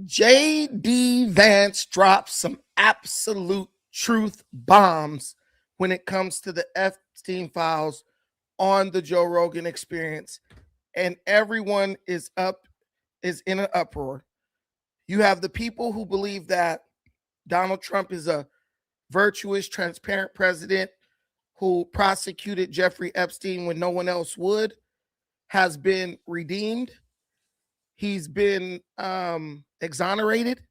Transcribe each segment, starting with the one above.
JD Vance drops some absolute truth bombs when it comes to the Epstein files on the Joe Rogan Experience, and everyone is in an uproar. You have the people who believe that Donald Trump is a virtuous, transparent president who prosecuted Jeffrey Epstein when no one else would, has been redeemed. He's been exonerated.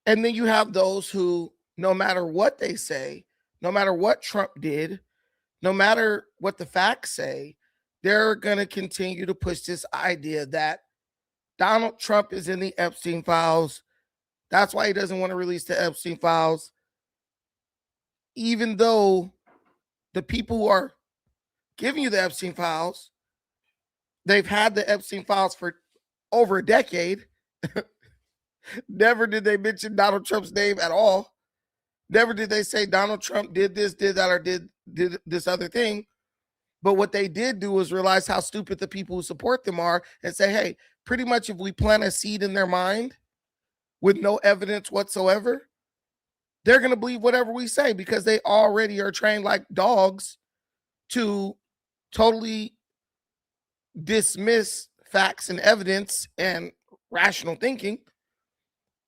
And then you have those who, no matter what they say, no matter what Trump did, no matter what the facts say, they're going to continue to push this idea that Donald Trump is in the Epstein files. That's why he doesn't want to release the Epstein files. Even though the people who are giving you the Epstein files, they've had the Epstein files for over a decade. Never did they mention Donald Trump's name at all. Never did they say Donald Trump did this, did that, or did this other thing. But what they did do was realize how stupid the people who support them are and say, hey, pretty much if we plant a seed in their mind with no evidence whatsoever, they're going to believe whatever we say because they already are trained like dogs to totally dismiss facts and evidence and rational thinking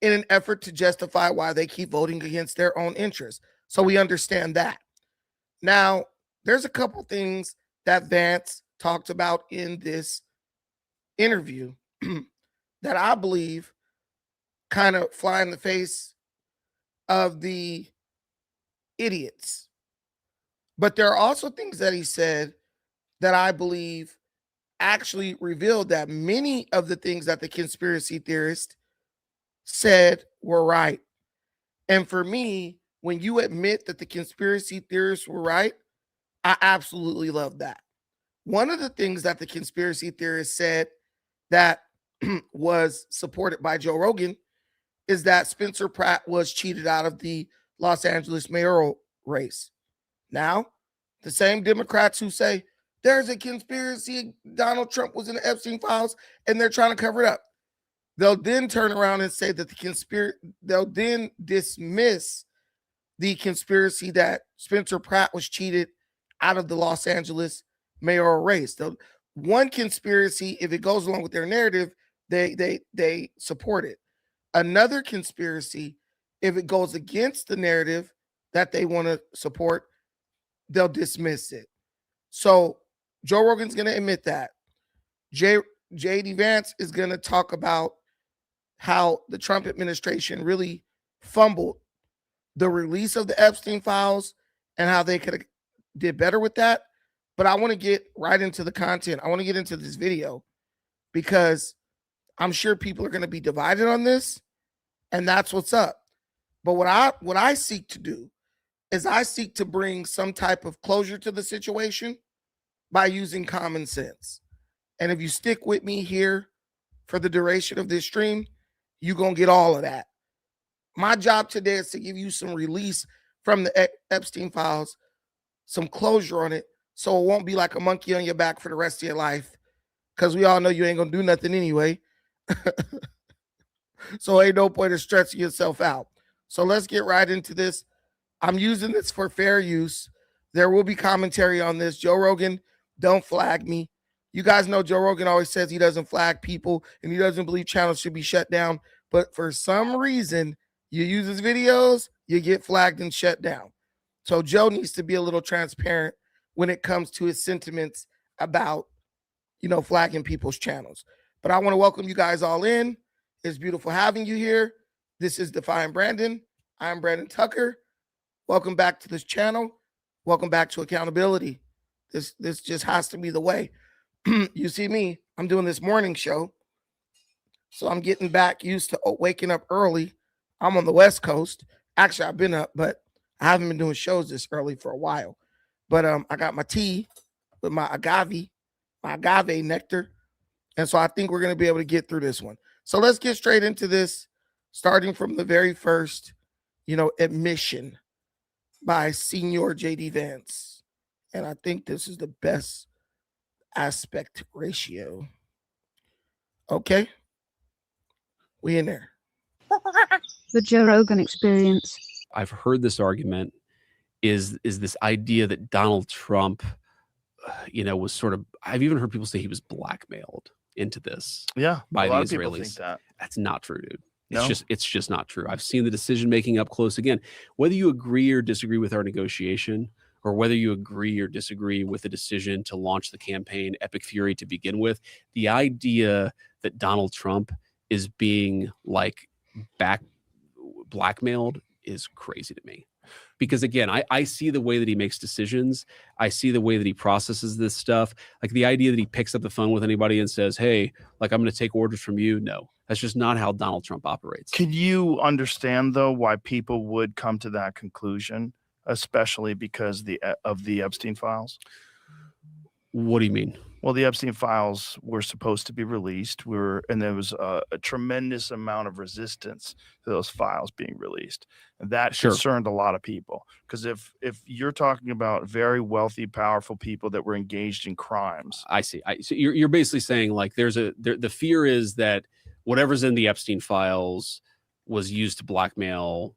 in an effort to justify why they keep voting against their own interests. So we understand that. Now, there's a couple things that Vance talked about in this interview that I believe kind of fly in the face of the idiots. But there are also things that he said that I believe actually revealed that many of the things that the conspiracy theorists said were right. And for me, when you admit that the conspiracy theorists were right, I absolutely love that. One of the things that the conspiracy theorists said that was supported by Joe Rogan is that Spencer Pratt was cheated out of the Los Angeles mayoral race. Now, the same Democrats who say there's a conspiracy, Donald Trump was in the Epstein files, and they're trying to cover it up, they'll then turn around and say that they'll then dismiss the conspiracy that Spencer Pratt was cheated out of the Los Angeles mayoral race. One conspiracy, if it goes along with their narrative, they support it. Another conspiracy, if it goes against the narrative that they want to support, they'll dismiss it. So Joe Rogan's going to admit that. JD Vance is going to talk about how the Trump administration really fumbled the release of the Epstein files and how they could have did better with that. But I want to get right into the content. I want to get into this video because I'm sure people are going to be divided on this, and that's what's up. But what I seek to do is I seek to bring some type of closure to the situation by using common sense. And if you stick with me here for the duration of this stream, you're going to get all of that. My job today is to give you some release from the Epstein files, some closure on it, so it won't be like a monkey on your back for the rest of your life, because we all know you ain't going to do nothing anyway. So ain't no point in stressing yourself out. So let's get right into this. I'm using this for fair use. There will be commentary on this. Joe Rogan, don't flag me. You guys know Joe Rogan always says he doesn't flag people and he doesn't believe channels should be shut down. But for some reason, you use his videos, you get flagged and shut down. So Joe needs to be a little transparent when it comes to his sentiments about, flagging people's channels. But I want to welcome you guys all in. It's beautiful having you here. This is Defying Brandon. I'm Brandon Tucker. Welcome back to this channel. Welcome back to accountability. This just has to be the way. You see me, I'm doing this morning show. So I'm getting back used to waking up early. I'm on the West Coast. Actually, I've been up, but I haven't been doing shows this early for a while. But I got my tea with my agave nectar. And so I think we're going to be able to get through this one. So let's get straight into this, starting from the very first, admission by Senior JD Vance. And I think this is the best aspect ratio. Okay. We in there. The Joe Rogan Experience. I've heard this argument is this idea that Donald Trump, was sort of, I've even heard people say he was blackmailed into this by the Israelis. That's not true, dude. It's just not true. I've seen the decision making up close. Again, whether you agree or disagree with our negotiation, or whether you agree or disagree with the decision to launch the campaign Epic Fury to begin with, the idea that Donald Trump is being blackmailed is crazy to me. Because again, I see the way that he makes decisions. I see the way that he processes this stuff. Like the idea that he picks up the phone with anybody and says, hey, I'm going to take orders from you. No, that's just not how Donald Trump operates. Can you understand, though, why people would come to that conclusion, especially because of the Epstein files? What do you mean? Well, the Epstein files were supposed to be released. And there was a tremendous amount of resistance to those files being released. And that concerned a lot of people. Because if you're talking about very wealthy, powerful people that were engaged in crimes. I see. So you're basically saying the fear is that whatever's in the Epstein files was used to blackmail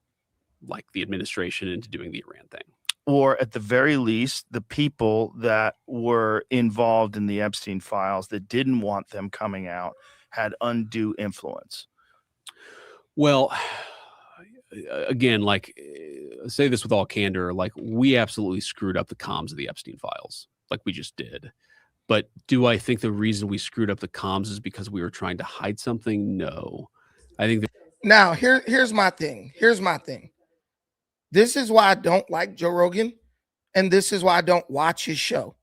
the administration into doing the Iran thing. Or at the very least, the people that were involved in the Epstein files that didn't want them coming out had undue influence. Well, again, say this with all candor, we absolutely screwed up the comms of the Epstein files, we just did. But do I think the reason we screwed up the comms is because we were trying to hide something? No. I think now here's my thing. This is why I don't like Joe Rogan, and this is why I don't watch his show.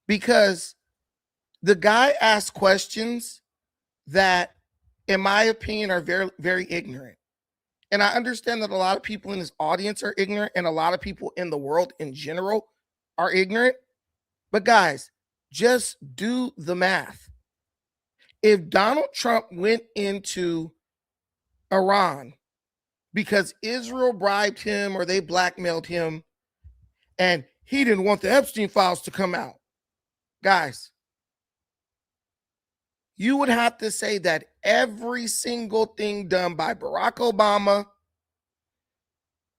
Because the guy asks questions that, in my opinion, are very, very ignorant. And I understand that a lot of people in his audience are ignorant, and a lot of people in the world in general are ignorant. But guys, just do the math. If Donald Trump went into Iran because Israel bribed him or they blackmailed him and he didn't want the Epstein files to come out, guys, you would have to say that every single thing done by Barack Obama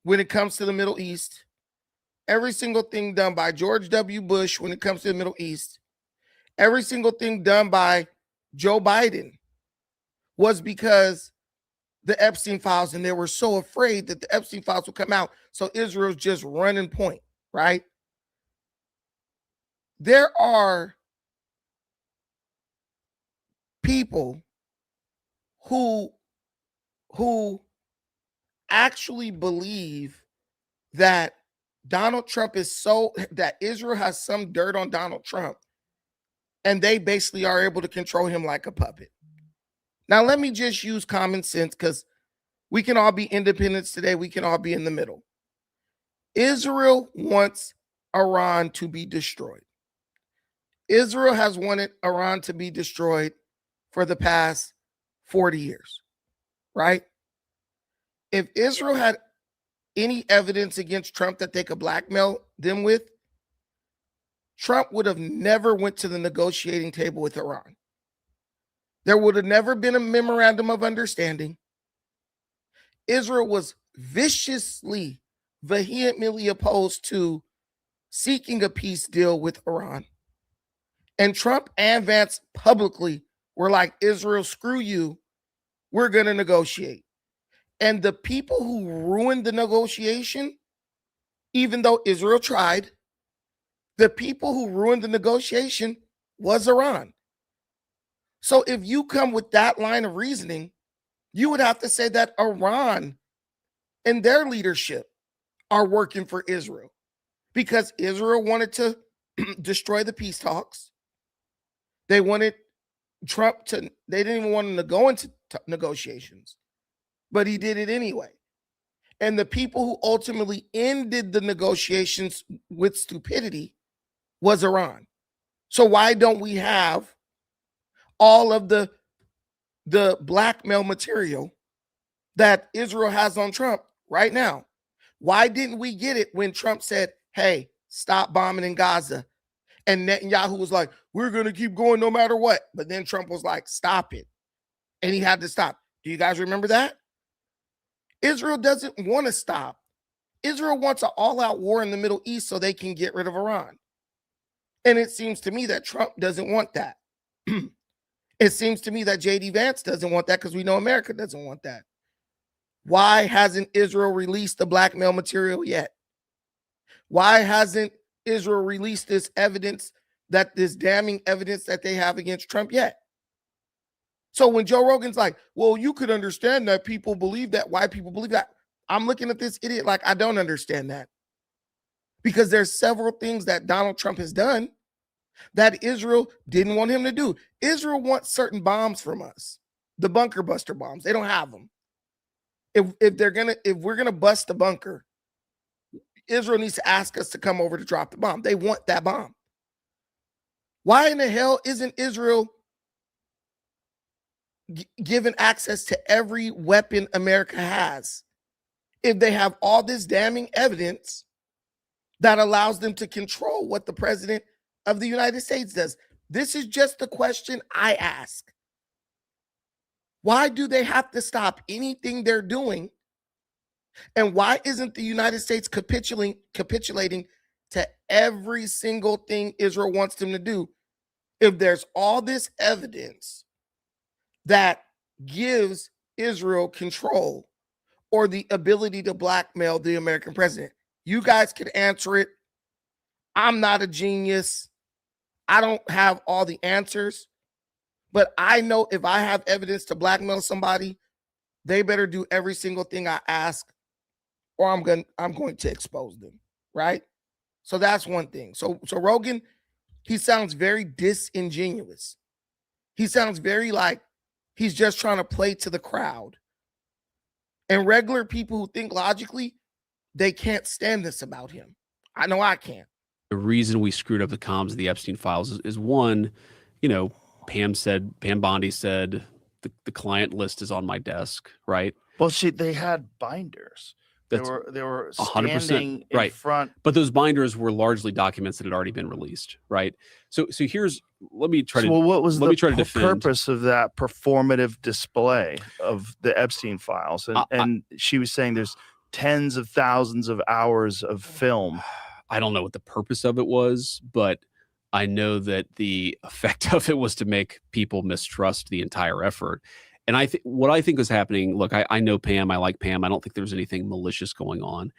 when it comes to the Middle East, every single thing done by George W. Bush when it comes to the Middle East, every single thing done by Joe Biden was because the Epstein files, and they were so afraid that the Epstein files would come out. So Israel's just running point, right? There are people who actually believe that Donald Trump that Israel has some dirt on Donald Trump, and they basically are able to control him like a puppet. Now, let me just use common sense, because we can all be independents today. We can all be in the middle. Israel wants Iran to be destroyed. Israel has wanted Iran to be destroyed for the past 40 years, right? If Israel had any evidence against Trump that they could blackmail them with, Trump would have never went to the negotiating table with Iran. There would have never been a memorandum of understanding. Israel was viciously, vehemently opposed to seeking a peace deal with Iran. And Trump and Vance publicly were like, Israel, screw you. We're going to negotiate. And the people who ruined the negotiation, even though Israel tried, the people who ruined the negotiation was Iran. So if you come with that line of reasoning, you would have to say that Iran and their leadership are working for Israel, because Israel wanted to destroy the peace talks. They wanted Trump they didn't even want him to go into negotiations, but he did it anyway. And the people who ultimately ended the negotiations with stupidity was Iran. So why don't we have all of the blackmail material that Israel has on Trump right now? Why didn't we get it when Trump said, hey, stop bombing in Gaza? And Netanyahu was like, we're going to keep going no matter what. But then Trump was like, stop it. And he had to stop. Do you guys remember that? Israel doesn't want to stop. Israel wants an all-out war in the Middle East so they can get rid of Iran. And it seems to me that Trump doesn't want that. It seems to me that J.D. Vance doesn't want that because we know America doesn't want that. Why hasn't Israel released the blackmail material yet? Why hasn't Israel released this evidence, this damning evidence that they have against Trump yet? So when Joe Rogan's like, well, you could understand that people believe that, why people believe that, I'm looking at this idiot like I don't understand that. Because there's several things that Donald Trump has done that Israel didn't want him to do. Israel wants certain bombs from us, the bunker buster bombs. They don't have them. If we're gonna bust the bunker, Israel needs to ask us to come over to drop the bomb. They want that bomb. Why in the hell isn't Israel given access to every weapon America has if they have all this damning evidence that allows them to control what the president of the United States does? This is just the question I ask. Why do they have to stop anything they're doing? And why isn't the United States capitulating to every single thing Israel wants them to do if there's all this evidence that gives Israel control or the ability to blackmail the American president? You guys can answer it. I'm not a genius. I don't have all the answers, but I know if I have evidence to blackmail somebody, they better do every single thing I ask, or I'm going to expose them, right? So that's one thing. So Rogan, he sounds very disingenuous. He sounds very like he's just trying to play to the crowd. And regular people who think logically, they can't stand this about him. I know I can't. The reason we screwed up the comms of the Epstein files is one, Pam Bondi said the client list is on my desk, right? Well, they had binders. They were standing in front. But those binders were largely documents that had already been released, right? So let me try to what was the purpose of that performative display of the Epstein files? And she was saying there's tens of thousands of hours of film. I don't know what the purpose of it was, but I know that the effect of it was to make people mistrust the entire effort. And what I think was happening, look, I know Pam, I like Pam. I don't think there was anything malicious going on.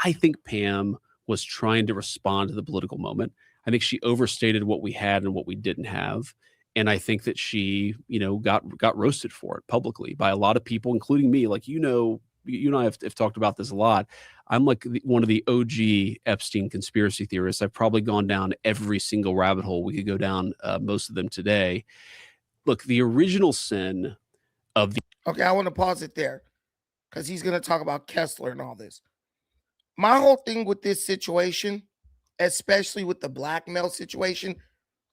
I think Pam was trying to respond to the political moment. I think she overstated what we had and what we didn't have. And I think that she, got roasted for it publicly by a lot of people, including me. Like, you and I have talked about this a lot. I'm like one of the OG Epstein conspiracy theorists. I've probably gone down every single rabbit hole we could go down, most of them today. Look, the original sin of the... Okay, I want to pause it there because he's going to talk about Kessler and all this. My whole thing with this situation, especially with the blackmail situation,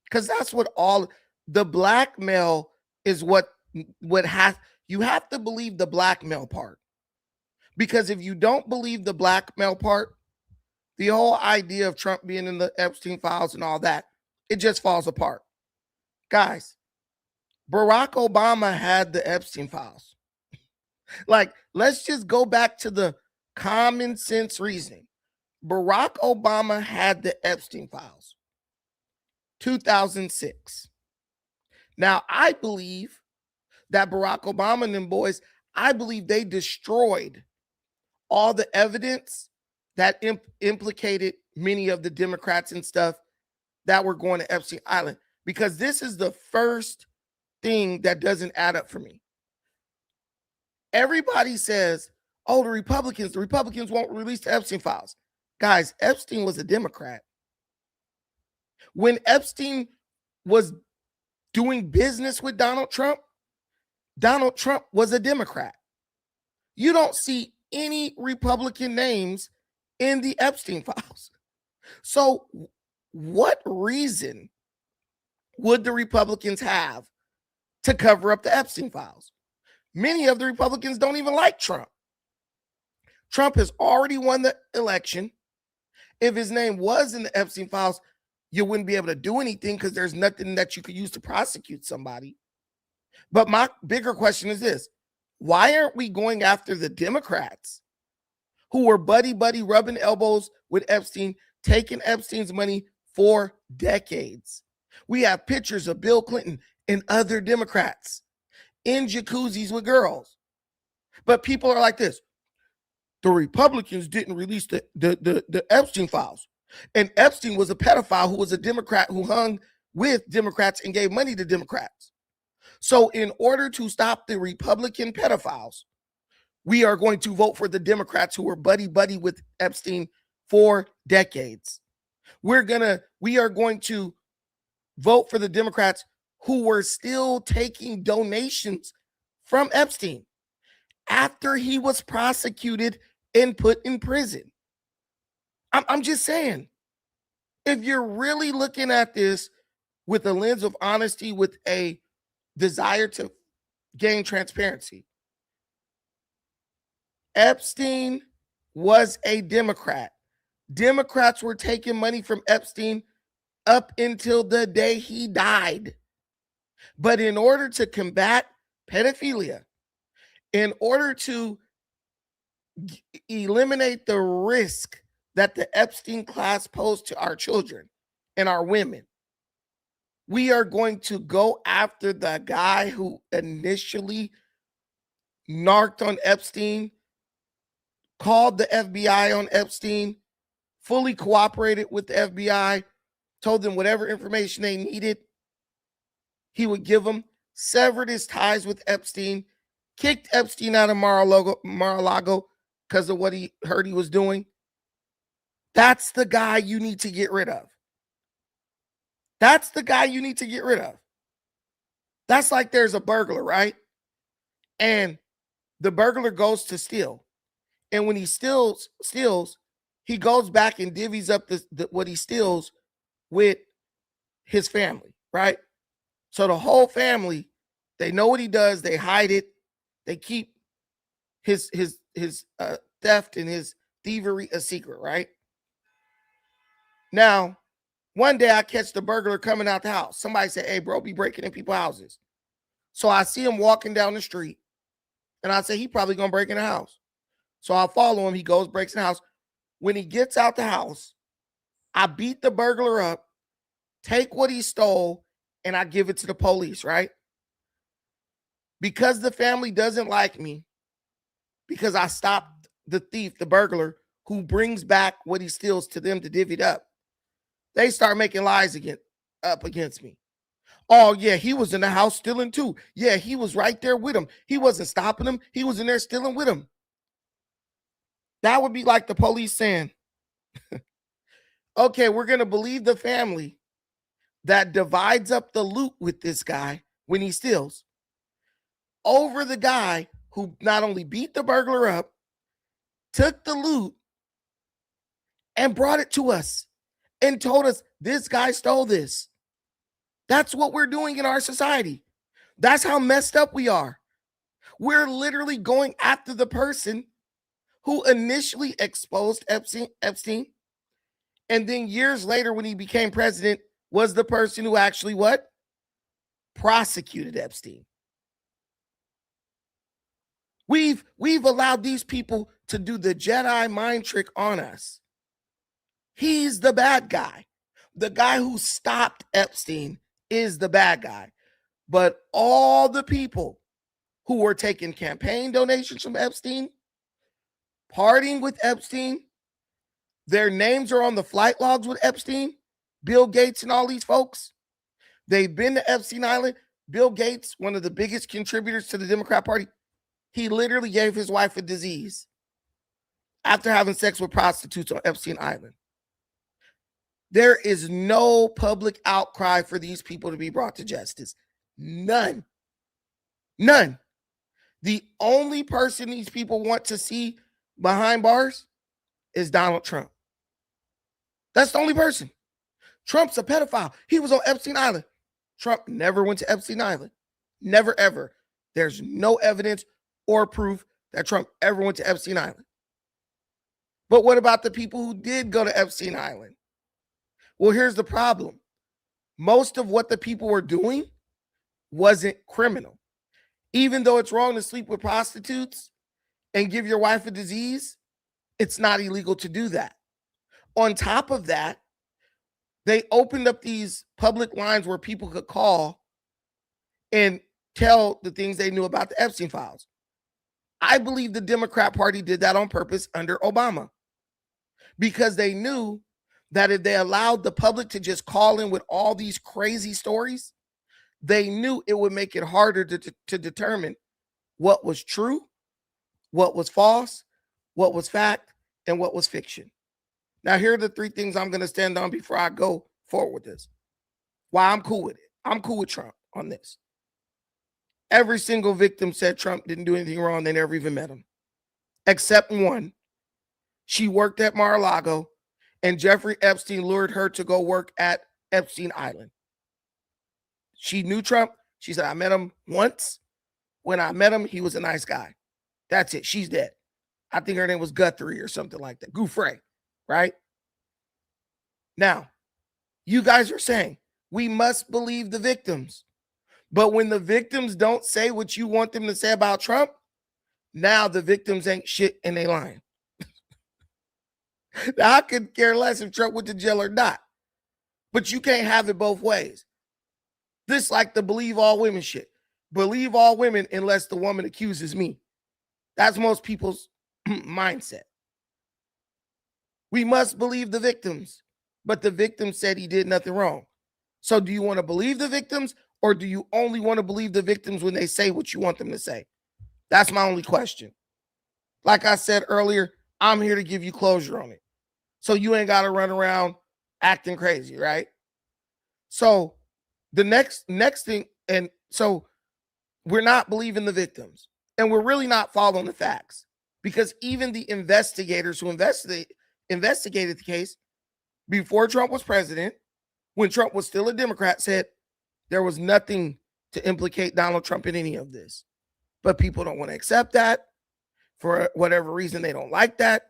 because that's what all the blackmail is what has, you have to believe the blackmail part. Because if you don't believe the blackmail part, the whole idea of Trump being in the Epstein files and all that, it just falls apart. Guys, Barack Obama had the Epstein files. Like, let's just go back to the common sense reasoning. Barack Obama had the Epstein files. 2006. Now, I believe that Barack Obama and them boys, I believe they destroyed all the evidence that implicated many of the Democrats and stuff that were going to Epstein Island. Because this is the first thing that doesn't add up for me. Everybody says, oh, the Republicans won't release the Epstein files. Guys, Epstein was a Democrat. When Epstein was doing business with Donald Trump was a Democrat. You don't see any Republican names in the Epstein files. So what reason would the Republicans have to cover up the Epstein files? Many of the Republicans don't even like Trump. Trump has already won the election. If his name was in the Epstein files, you wouldn't be able to do anything because there's nothing that you could use to prosecute somebody. But my bigger question is this. Why aren't we going after the Democrats who were buddy rubbing elbows with Epstein, taking Epstein's money for decades? We have pictures of Bill Clinton and other Democrats in jacuzzis with girls. But people are like this. The Republicans didn't release the Epstein files. And Epstein was a pedophile who was a Democrat who hung with Democrats and gave money to Democrats. So in order to stop the Republican pedophiles, we are going to vote for the Democrats who were buddy with Epstein for decades. We are going to vote for the Democrats who were still taking donations from Epstein after he was prosecuted and put in prison. I'm just saying, if you're really looking at this with a lens of honesty, with a desire to gain transparency, Epstein was a Democrat. Democrats were taking money from Epstein up until the day he died. But in order to combat pedophilia, in order to eliminate the risk that the Epstein class posed to our children and our women, we are going to go after the guy who initially narked on Epstein, called the FBI on Epstein, fully cooperated with the FBI, told them whatever information they needed, he would give them, severed his ties with Epstein, kicked Epstein out of Mar-a-Lago because of what he heard he was doing. That's the guy you need to get rid of. That's the guy you need to get rid of. That's like there's a burglar, right? And the burglar goes to steal. And when he steals, he goes back and divvies up what he steals with his family, right? So the whole family, they know what he does. They hide it. They keep his theft and his thievery a secret, right? Now, one day I catch the burglar coming out the house. Somebody said, "Hey, bro, be breaking in people's houses." So I see him walking down the street, and I say, he probably gonna break in the house. So I follow him. He goes, breaks in the house. When he gets out the house, I beat the burglar up, take what he stole, and I give it to the police, right? Because the family doesn't like me, because I stopped the thief, the burglar, who brings back what he steals to them to divvy it up, they start making lies up against me. Oh, yeah, he was in the house stealing too. Yeah, he was right there with him. He wasn't stopping him. He was in there stealing with him. That would be like the police saying, okay, we're going to believe the family that divides up the loot with this guy when he steals over the guy who not only beat the burglar up, took the loot, and brought it to us and told us this guy stole this. That's what we're doing in our society. That's how messed up we are. We're literally going after the person who initially exposed Epstein, and then years later when he became president was the person who actually what? Prosecuted Epstein. We've allowed these people to do the Jedi mind trick on us. He's the bad guy. The guy who stopped Epstein is the bad guy. But all the people who were taking campaign donations from Epstein, partying with Epstein, their names are on the flight logs with Epstein, Bill Gates and all these folks. They've been to Epstein Island. Bill Gates, one of the biggest contributors to the Democrat Party, he literally gave his wife a disease after having sex with prostitutes on Epstein Island. There is no public outcry for these people to be brought to justice. None. None. The only person these people want to see behind bars is Donald Trump. That's the only person. Trump's a pedophile. He was on Epstein Island. Trump never went to Epstein Island. Never, ever. There's no evidence or proof that Trump ever went to Epstein Island. But what about the people who did go to Epstein Island? Well, here's the problem. Most of what the people were doing wasn't criminal. Even though it's wrong to sleep with prostitutes and give your wife a disease, it's not illegal to do that. On top of that, they opened up these public lines where people could call and tell the things they knew about the Epstein files. I believe the Democrat Party did that on purpose under Obama, because they knew that if they allowed the public to just call in with all these crazy stories, they knew it would make it harder to determine what was true, what was false, what was fact, and what was fiction. Now, here are the three things I'm going to stand on before I go forward with this. Why I'm cool with it. I'm cool with Trump on this. Every single victim said Trump didn't do anything wrong. They never even met him, except one. She worked at Mar-a-Lago, and Jeffrey Epstein lured her to go work at Epstein Island. She knew Trump. She said, I met him once. When I met him, he was a nice guy. That's it. She's dead. I think her name was Guthrie or something like that. Gouffre, right? Now, you guys are saying we must believe the victims. But when the victims don't say what you want them to say about Trump, now the victims ain't shit and they lying. Now, I could care less if Trump went to jail or not. But you can't have it both ways. This like the believe all women shit. Believe all women unless the woman accuses me. That's most people's mindset. We must believe the victims, but the victim said he did nothing wrong. So do you want to believe the victims, or do you only want to believe the victims when they say what you want them to say? That's my only question. Like I said earlier, I'm here to give you closure on it. So you ain't got to run around acting crazy, right? So the next thing, and so we're not believing the victims, and we're really not following the facts, because even the investigators who investigated the case before Trump was president, when Trump was still a Democrat, said there was nothing to implicate Donald Trump in any of this. But people don't want to accept that. For whatever reason, they don't like that.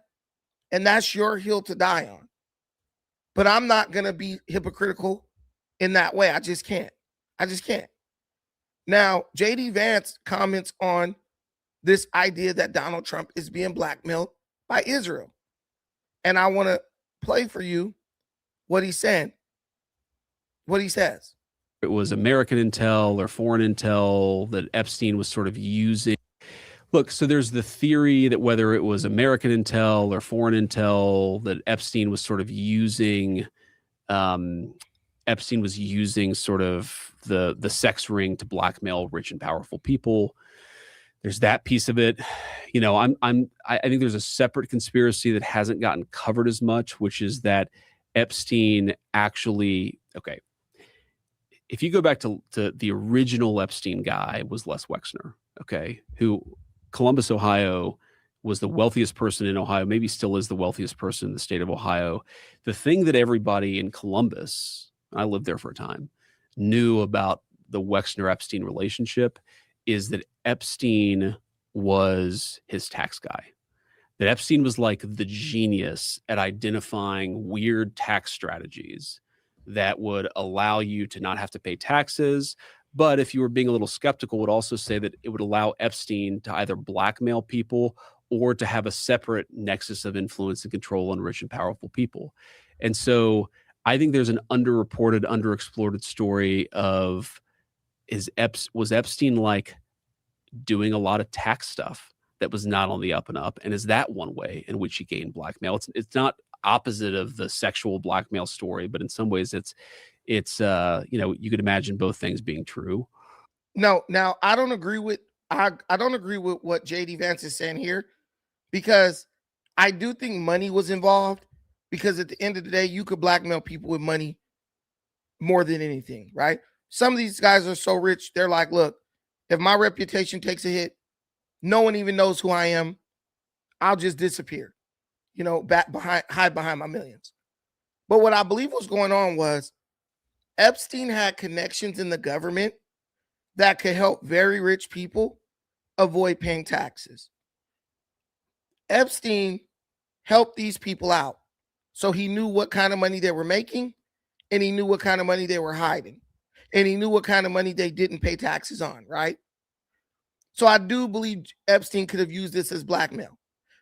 And that's your hill to die on. But I'm not going to be hypocritical in that way. I just can't. Now, JD Vance comments on this idea that Donald Trump is being blackmailed by Israel. And I want to play for you what he's saying, what he says. It was American intel or foreign intel that Epstein was sort of using. Look, so there's the theory that whether it was American intel or foreign intel that Epstein was sort of using, sort of the sex ring to blackmail rich and powerful people. There's that piece of it. You know, I think there's a separate conspiracy that hasn't gotten covered as much, which is that Epstein actually, okay, if you go back to the original Epstein guy was Les Wexner, okay, who Columbus, Ohio, was the wealthiest person in Ohio, maybe still is the wealthiest person in the state of Ohio. The thing that everybody in Columbus, I lived there for a time, knew about the Wexner-Epstein relationship is that Epstein was his tax guy. That Epstein was like the genius at identifying weird tax strategies that would allow you to not have to pay taxes. But if you were being a little skeptical, would also say that it would allow Epstein to either blackmail people or to have a separate nexus of influence and control on rich and powerful people. And so I think there's an underreported, underexplored story of was Epstein like doing a lot of tax stuff that was not on the up and up? And is that one way in which he gained blackmail? It's not opposite of the sexual blackmail story, but in some ways it's you know, you could imagine both things being true. No, now I don't agree with what JD Vance is saying here, because I do think money was involved, because at the end of the day, you could blackmail people with money more than anything, right? Some of these guys are so rich, they're like, look, if my reputation takes a hit, no one even knows who I am, I'll just disappear, you know, hide behind my millions. But what I believe was going on was Epstein had connections in the government that could help very rich people avoid paying taxes. Epstein helped these people out. So he knew what kind of money they were making, and he knew what kind of money they were hiding, and he knew what kind of money they didn't pay taxes on, right? So I do believe Epstein could have used this as blackmail,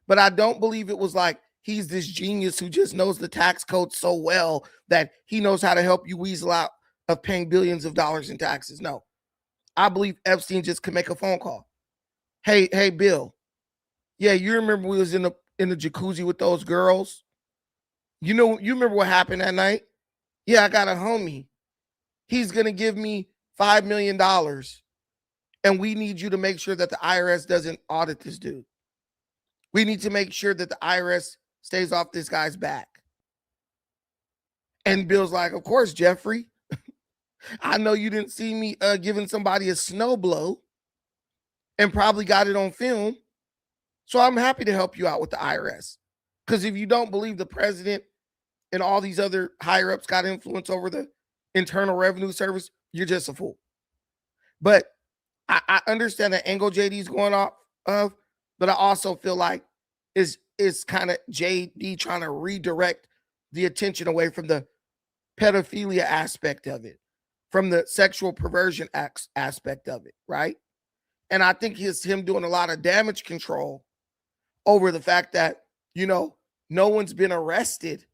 but I don't believe it was like he's this genius who just knows the tax code so well that he knows how to help you weasel out of paying billions of dollars in taxes. No, I believe Epstein just could make a phone call. Hey, Bill. Yeah, you remember we was in the jacuzzi with those girls? You remember what happened that night? Yeah, I got a homie. He's gonna give me $5 million. And we need you to make sure that the IRS doesn't audit this dude. We need to make sure that the IRS stays off this guy's back. And Bill's like, of course, Jeffrey. I know you didn't see me giving somebody a snow blow and probably got it on film. So I'm happy to help you out with the IRS. Because if you don't believe the president and all these other higher ups got influence over the Internal Revenue Service, you're just a fool. But I understand the angle JD's going off of, but I also feel like is kind of JD trying to redirect the attention away from the pedophilia aspect of it, from the sexual perversion aspect of it, right? And I think it's him doing a lot of damage control over the fact that, no one's been arrested,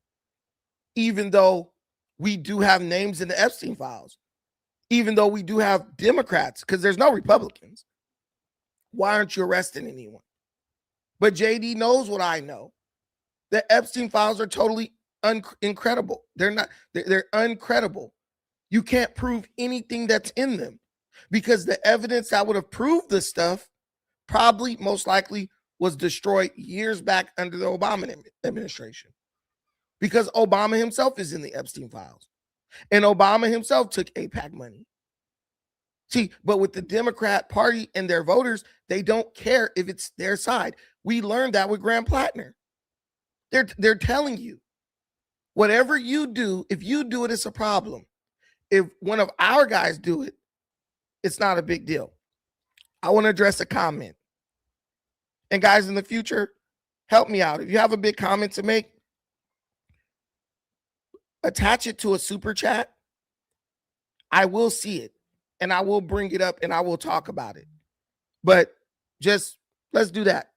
even though we do have names in the Epstein files, even though we do have Democrats, because there's no Republicans. Why aren't you arresting anyone? But JD knows what I know. The Epstein files are totally incredible. They're uncredible. You can't prove anything that's in them because the evidence that would have proved this stuff probably most likely was destroyed years back under the Obama administration, because Obama himself is in the Epstein files and Obama himself took AIPAC money. See, but with the Democrat Party and their voters, they don't care if it's their side. We learned that with Graham Plattner. They're telling you, whatever you do, if you do it, it's a problem. If one of our guys do it, it's not a big deal. I want to address a comment. And guys, in the future, help me out. If you have a big comment to make, attach it to a super chat. I will see it and I will bring it up and I will talk about it. But just let's do that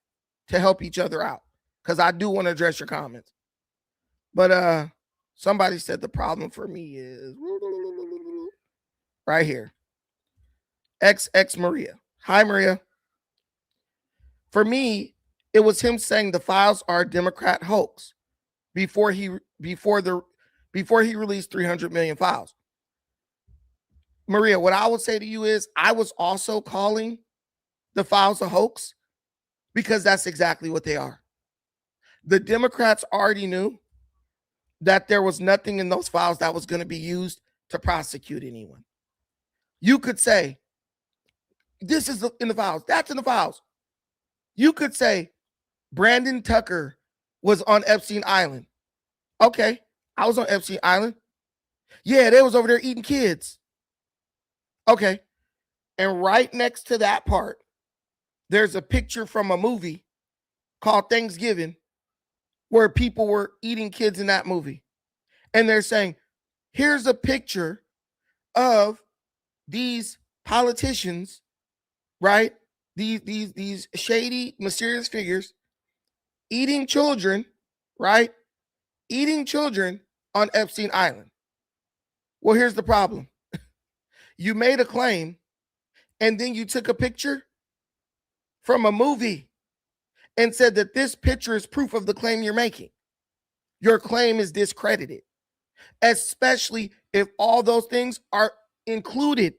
to help each other out, because I do want to address your comments. But somebody said the problem for me is right here. XX Maria. Hi, Maria. For me, it was him saying the files are a Democrat hoax before he released 300 million files. Maria, what I would say to you is I was also calling the files a hoax because that's exactly what they are. The Democrats already knew that there was nothing in those files that was going to be used to prosecute anyone. You could say, this is in the files, that's in the files. You could say Brandon Tucker was on Epstein Island. Okay, I was on Epstein Island. Yeah, they was over there eating kids. Okay, and right next to that part, there's a picture from a movie called Thanksgiving where people were eating kids in that movie. And they're saying, here's a picture of these politicians, right? These shady, mysterious figures eating children, right? Eating children on Epstein Island. Well, here's the problem. You made a claim and then you took a picture from a movie and said that this picture is proof of the claim you're making. Your claim is discredited, especially if all those things are included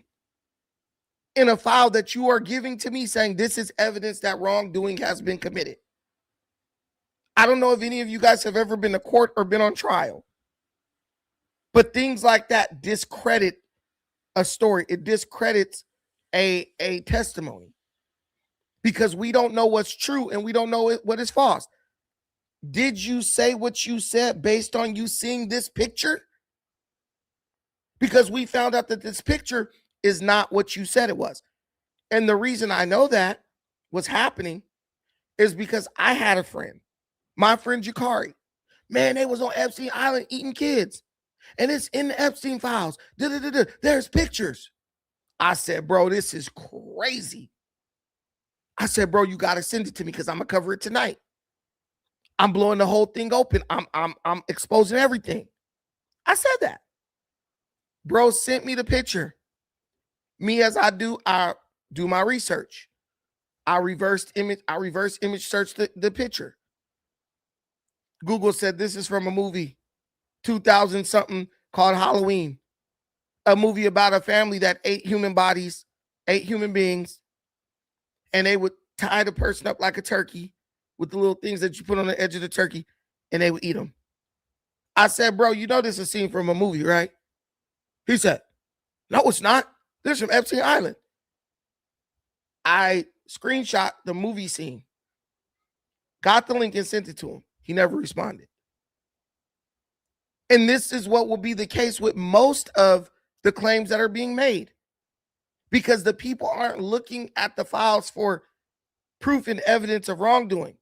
in a file that you are giving to me saying this is evidence that wrongdoing has been committed. I don't know if any of you guys have ever been to court or been on trial, but things like that discredit a story. It discredits a testimony because we don't know what's true and we don't know what is false. Did you say what you said based on you seeing this picture? Because we found out that this picture is not what you said it was. And the reason I know that was happening is because I had a friend, my friend Jakari. Man, they was on Epstein Island eating kids. And it's in the Epstein files. There's pictures. I said, bro, this is crazy. I said, bro, you got to send it to me because I'm going to cover it tonight. I'm blowing the whole thing open. I'm exposing everything. I said that. Bro sent me the picture. Me, as I do my research. I reverse image search the picture. Google said this is from a movie 2000 something called Halloween. A movie about a family that ate human beings, and they would tie the person up like a turkey with the little things that you put on the edge of the turkey, and they would eat them. I said, bro, you know this is a scene from a movie, right? He said, no, it's not. This is from Epstein Island. I screenshot the movie scene, got the link and sent it to him. He never responded. And this is what will be the case with most of the claims that are being made, because the people aren't looking at the files for proof and evidence of wrongdoing.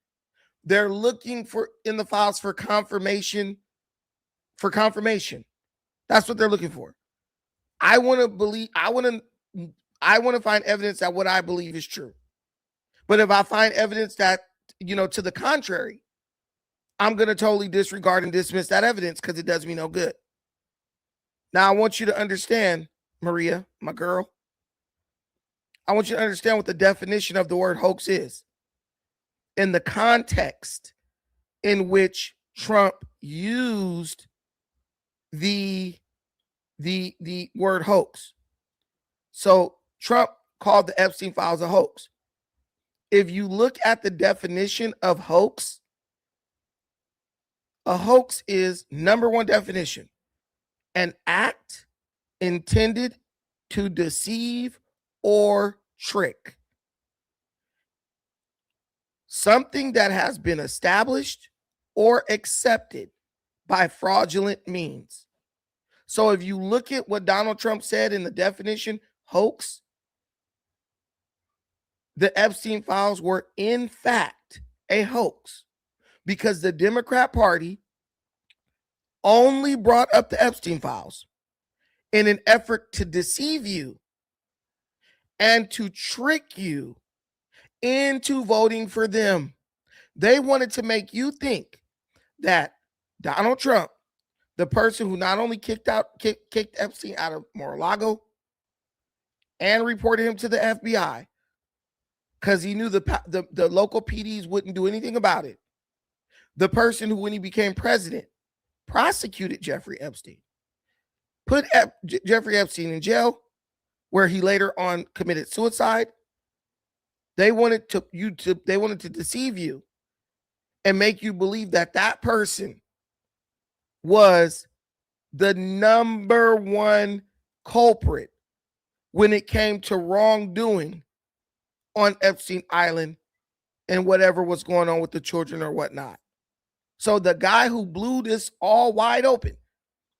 They're looking in the files for confirmation. That's what they're looking for. I want to find evidence that what I believe is true. But if I find evidence that, to the contrary, I'm going to totally disregard and dismiss that evidence because it does me no good. Now, I want you to understand, Maria, my girl, I want you to understand what the definition of the word hoax is in the context in which Trump used the word hoax. So Trump called the Epstein files a hoax. If you look at the definition of hoax, a hoax is, number one definition, an act intended to deceive or trick. Something that has been established or accepted by fraudulent means. So if you look at what Donald Trump said in the definition, hoax, the Epstein files were in fact a hoax because the Democrat Party only brought up the Epstein files in an effort to deceive you and to trick you into voting for them. They wanted to make you think that Donald Trump, the person who not only kicked Epstein out of Mar-a-Lago and reported him to the FBI because he knew the local PDs wouldn't do anything about it. The person who, when he became president, prosecuted Jeffrey Epstein, put Jeffrey Epstein in jail, where he later on committed suicide. They wanted to deceive you and make you believe that that person was the number one culprit when it came to wrongdoing on Epstein Island and whatever was going on with the children or whatnot. So the guy who blew this all wide open,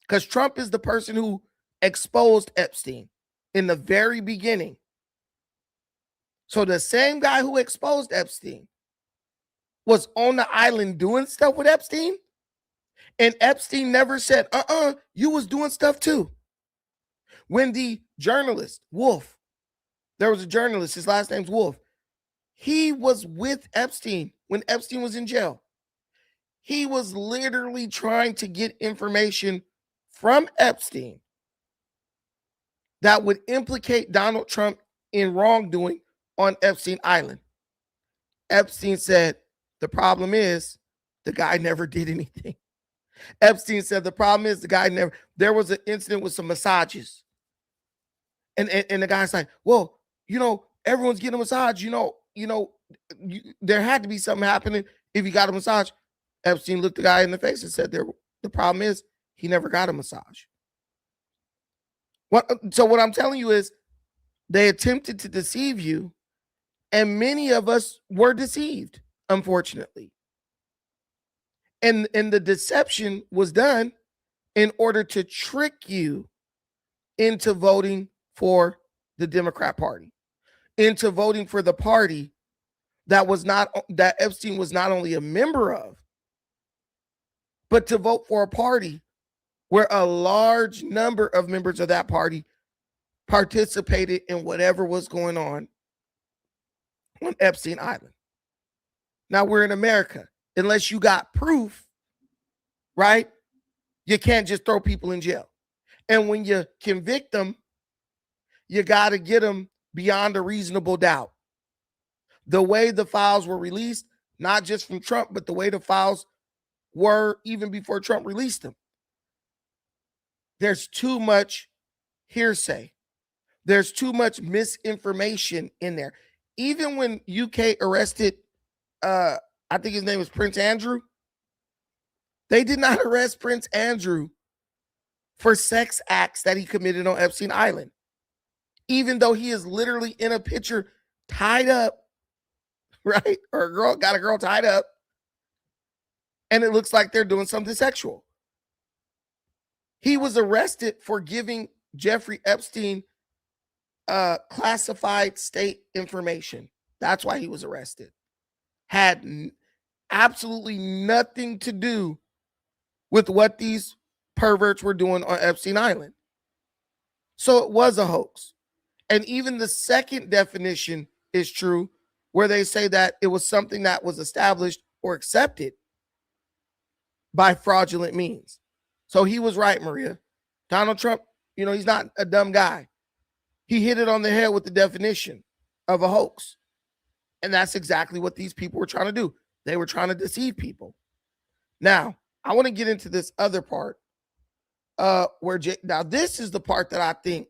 because Trump is the person who exposed Epstein in the very beginning. So the same guy who exposed Epstein was on the island doing stuff with Epstein. And Epstein never said, you was doing stuff too. When the journalist, Wolf, there was a journalist, his last name's Wolf. He was with Epstein when Epstein was in jail. He was literally trying to get information from Epstein that would implicate Donald Trump in wrongdoing on Epstein Island. Epstein said, the problem is the guy never did anything. Epstein said, the problem is the guy never, there was an incident with some massages. And the guy's like, well, everyone's getting a massage, there had to be something happening if you got a massage. Epstein looked the guy in the face and said, the problem is he never got a massage. So what I'm telling you is they attempted to deceive you, and many of us were deceived, unfortunately. And the deception was done in order to trick you into voting for the Democrat Party, into voting for the party that Epstein was not only a member of, but to vote for a party where a large number of members of that party participated in whatever was going on on Epstein Island. Now we're in America. Unless you got proof, right? You can't just throw people in jail. And when you convict them, you got to get them beyond a reasonable doubt. The way the files were released, not just from Trump, but the way the files were even before Trump released them. There's too much hearsay. There's too much misinformation in there. Even when UK arrested, I think his name was Prince Andrew, they did not arrest Prince Andrew for sex acts that he committed on Epstein Island, even though he is literally in a picture tied up, right? Or got a girl tied up, and it looks like they're doing something sexual. He was arrested for giving Jeffrey Epstein classified state information. That's why he was arrested. Had absolutely nothing to do with what these perverts were doing on Epstein Island. So it was a hoax. And even the second definition is true, where they say that it was something that was established or accepted by fraudulent means. So he was right, Maria. Donald Trump, he's not a dumb guy. He hit it on the head with the definition of a hoax. And that's exactly what these people were trying to do. They were trying to deceive people. Now, I want to get into this other part now this is the part that I think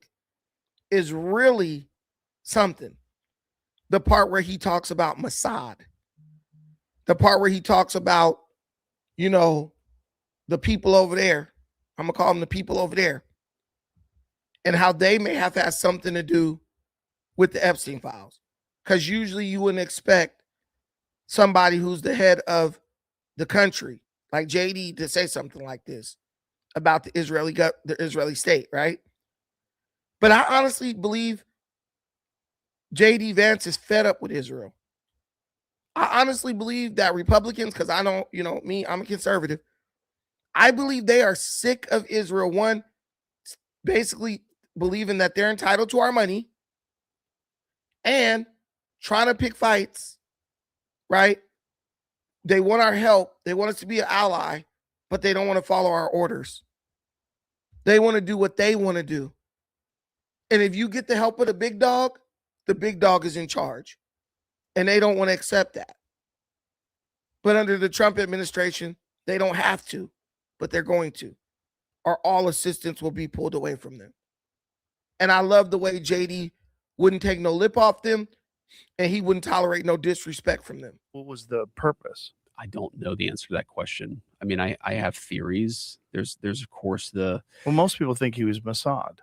is really something. The part where he talks about Mossad. The part where he talks about, the people over there. I'm going to call them the people over there. And how they may have had something to do with the Epstein files. Because usually you wouldn't expect somebody who's the head of the country, like JD, to say something like this about the Israeli state, right? But I honestly believe JD Vance is fed up with Israel. I honestly believe that Republicans, because I don't, me, I'm a conservative. I believe they are sick of Israel. One, basically believing that they're entitled to our money and trying to pick fights, right? They want our help. They want us to be an ally, but they don't want to follow our orders. They want to do what they want to do. And if you get the help of the big dog is in charge. And they don't want to accept that. But under the Trump administration, they don't have to, but they're going to. Or all assistance will be pulled away from them. And I love the way JD wouldn't take no lip off them, and he wouldn't tolerate no disrespect from them. What was the purpose? I don't know the answer to that question. I mean, I have theories. There's of course well, most people think he was Mossad.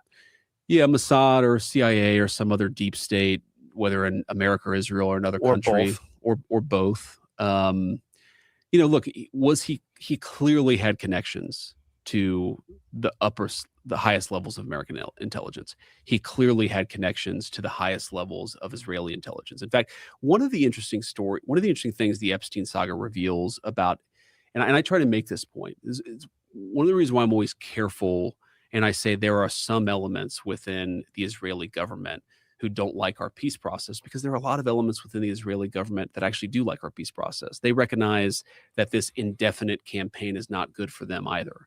Yeah, Mossad or CIA or some other deep state, whether in America or Israel or another country, or both. Look, he clearly had connections to the highest levels of American intelligence. He clearly had connections to the highest levels of Israeli intelligence. In fact, one of the interesting things the Epstein saga reveals about, and I try to make this point, is one of the reasons why I'm always careful, and I say there are some elements within the Israeli government who don't like our peace process, because there are a lot of elements within the Israeli government that actually do like our peace process. They recognize that this indefinite campaign is not good for them either.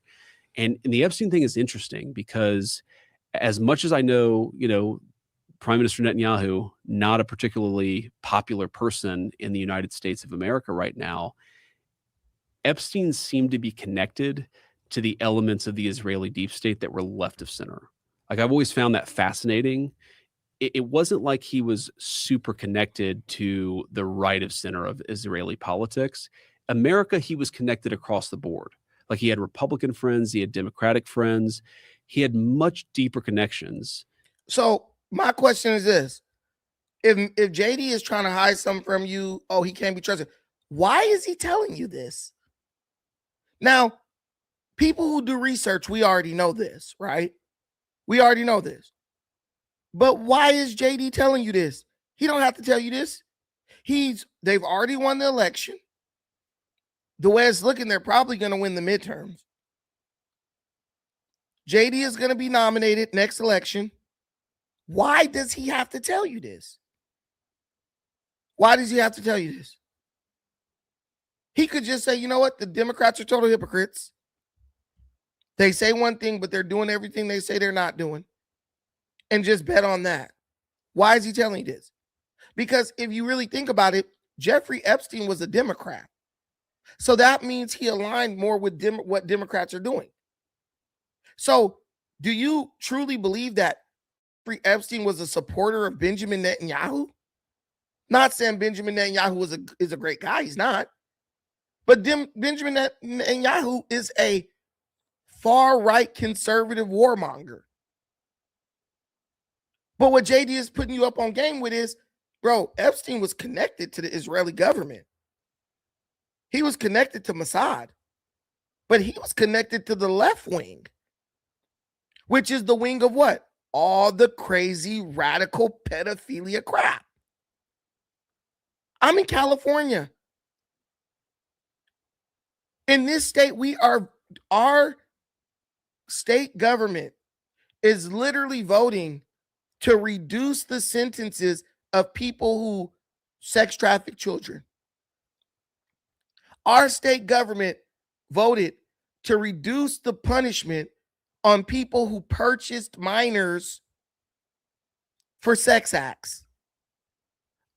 And the Epstein thing is interesting because as much as I know, Prime Minister Netanyahu, not a particularly popular person in the United States of America right now, Epstein seemed to be connected to the elements of the Israeli deep state that were left of center. Like, I've always found that fascinating. It wasn't like he was super connected to the right of center of Israeli politics. America, he was connected across the board. Like, he had Republican friends, he had Democratic friends, he had much deeper connections. So my question is this: if JD is trying to hide something from you, he can't be trusted, why is he telling you this? Now, people who do research, we already know this, right? We already know this. But why is JD telling you this? He don't have to tell you this. They've already won the election. The way it's looking, they're probably going to win the midterms. JD is going to be nominated next election. Why does he have to tell you this? Why does he have to tell you this? He could just say, you know what? The Democrats are total hypocrites. They say one thing, but they're doing everything they say they're not doing. And just bet on that. Why is he telling you this? Because if you really think about it, Jeffrey Epstein was a Democrat. So that means he aligned more with what Democrats are doing. So do you truly believe that Jeffrey Epstein was a supporter of Benjamin Netanyahu? Not saying Benjamin Netanyahu is a great guy. He's not. But Benjamin Netanyahu is a far-right conservative warmonger. But what JD is putting you up on game with is, bro, Epstein was connected to the Israeli government. He was connected to Mossad. But he was connected to the left wing, which is the wing of what? All the crazy, radical pedophilia crap. I'm in California. In this state, our state government is literally voting to reduce the sentences of people who sex traffic children. Our state government voted to reduce the punishment on people who purchased minors for sex acts.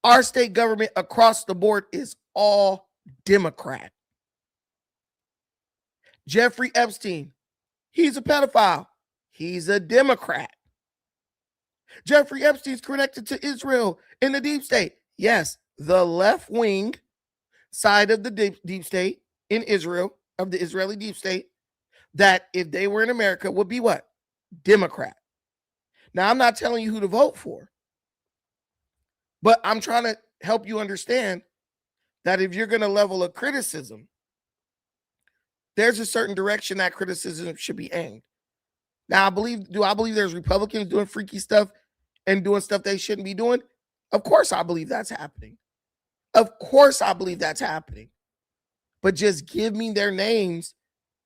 Our state government across the board is all Democrat. Jeffrey Epstein, he's a pedophile. He's a Democrat. Jeffrey Epstein's connected to Israel in the deep state. Yes, the left wing side of the deep state in Israel, of the Israeli deep state, that if they were in America would be what? Democrat. Now, I'm not telling you who to vote for, but I'm trying to help you understand that if you're going to level a criticism, there's a certain direction that criticism should be aimed. Now, do I believe there's Republicans doing freaky stuff and doing stuff they shouldn't be doing? Of course, I believe that's happening. Of course, I believe that's happening. But just give me their names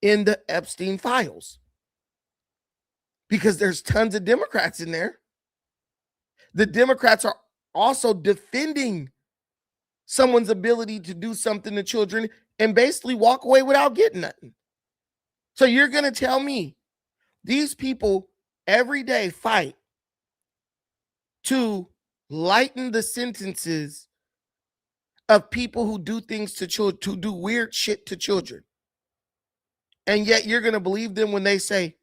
in the Epstein files. Because there's tons of Democrats in there. The Democrats are also defending someone's ability to do something to children and basically walk away without getting nothing. So you're going to tell me these people every day fight to lighten the sentences of people who do things to children, to do weird shit to children. And yet you're going to believe them when they say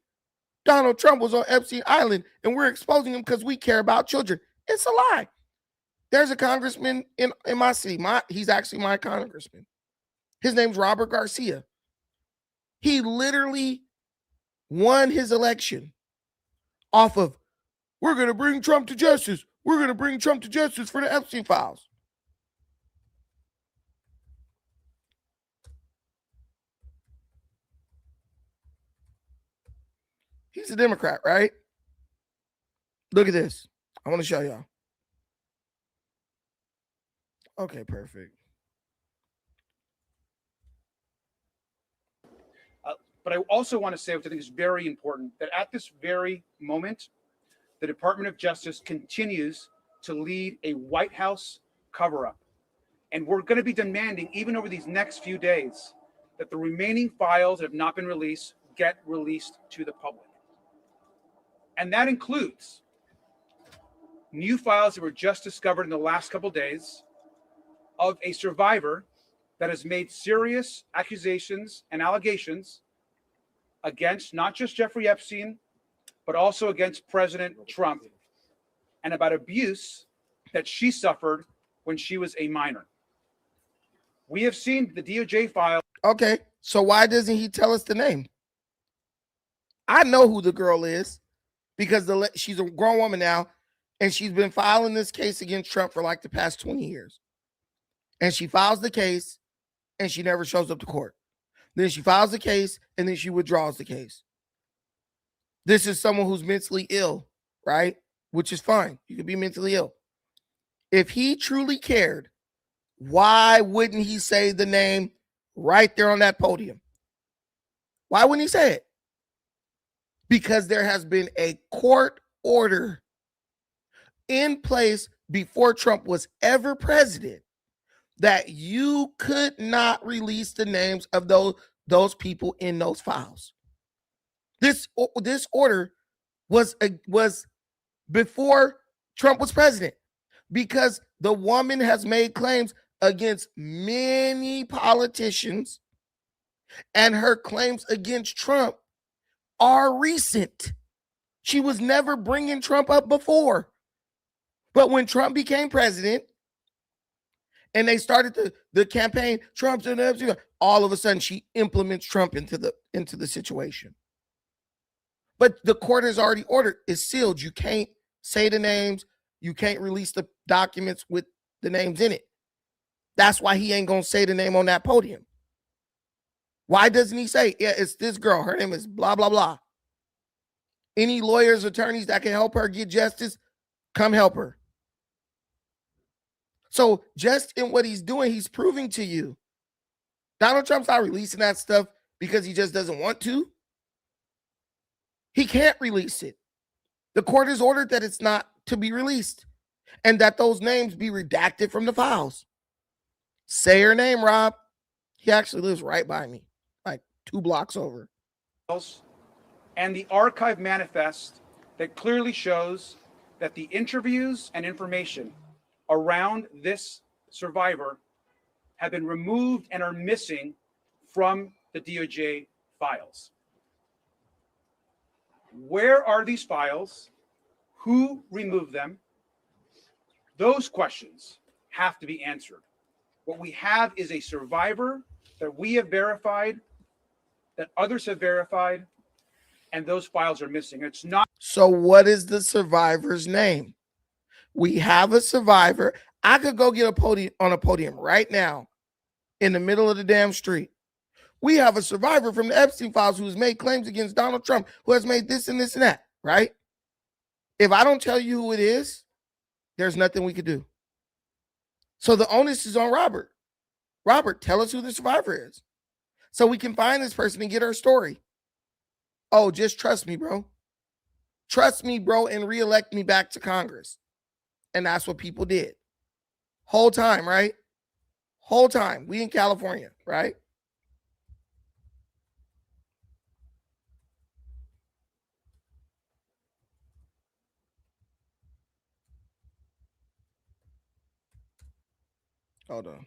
Donald Trump was on Epstein Island and we're exposing him because we care about children. It's a lie. There's a congressman in my city. He's actually my congressman. His name's Robert Garcia. He literally won his election off of, we're going to bring Trump to justice. We're going to bring Trump to justice for the Epstein files. He's a Democrat, right? Look at this. I want to show y'all. Okay, perfect. But I also want to say, which I think is very important, that at this very moment, the Department of Justice continues to lead a White House cover-up. And we're going to be demanding, even over these next few days, that the remaining files that have not been released get released to the public. And that includes new files that were just discovered in the last couple of days of a survivor that has made serious accusations and allegations against not just Jeffrey Epstein, but also against President Trump, and about abuse that she suffered when she was a minor. We have seen the DOJ file. Okay, so why doesn't he tell us the name? I know who the girl is because she's a grown woman now, and she's been filing this case against Trump for like the past 20 years. And she files the case, and she never shows up to court. Then she files the case, and then she withdraws the case. This is someone who's mentally ill, right? Which is fine. You can be mentally ill. If he truly cared, why wouldn't he say the name right there on that podium? Why wouldn't he say it? Because there has been a court order in place before Trump was ever president that you could not release the names of those people in those files. This order was before Trump was president, because the woman has made claims against many politicians, and her claims against Trump are recent. She was never bringing Trump up before. But when Trump became president and they started the campaign, Trump's in Epstein, all of a sudden she implements Trump into the situation. But the court has already ordered, it's sealed. You can't say the names. You can't release the documents with the names in it. That's why he ain't going to say the name on that podium. Why doesn't he say, yeah, it's this girl. Her name is blah, blah, blah. Any lawyers, attorneys that can help her get justice, come help her. So just in what he's doing, he's proving to you, Donald Trump's not releasing that stuff because he just doesn't want to. He can't release it. The court has ordered that it's not to be released and that those names be redacted from the files. Say her name, Rob. He actually lives right by me, like 2 blocks over. And the archive manifest that clearly shows that the interviews and information around this survivor have been removed and are missing from the DOJ files. Where are these files? Who removed them? Those questions have to be answered. What we have is a survivor that we have verified, that others have verified, and those files are missing. It's not. So what is the survivor's name? We have a survivor. I could go get on a podium right now in the middle of the damn street. We have a survivor from the Epstein files who has made claims against Donald Trump, who has made this and this and that, right? If I don't tell you who it is, there's nothing we could do. So the onus is on Robert. Robert, tell us who the survivor is so we can find this person and get her story. Oh, just trust me, bro. Trust me, bro, and reelect me back to Congress. And that's what people did. Whole time, right? Whole time. We in California, right? Hold on.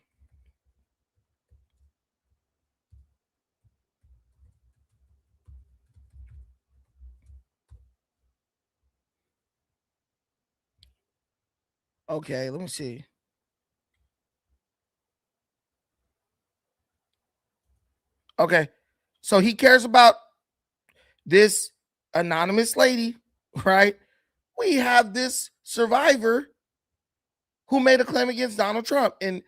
Okay, let me see. Okay, so he cares about this anonymous lady, right? We have this survivor who made a claim against Donald Trump, and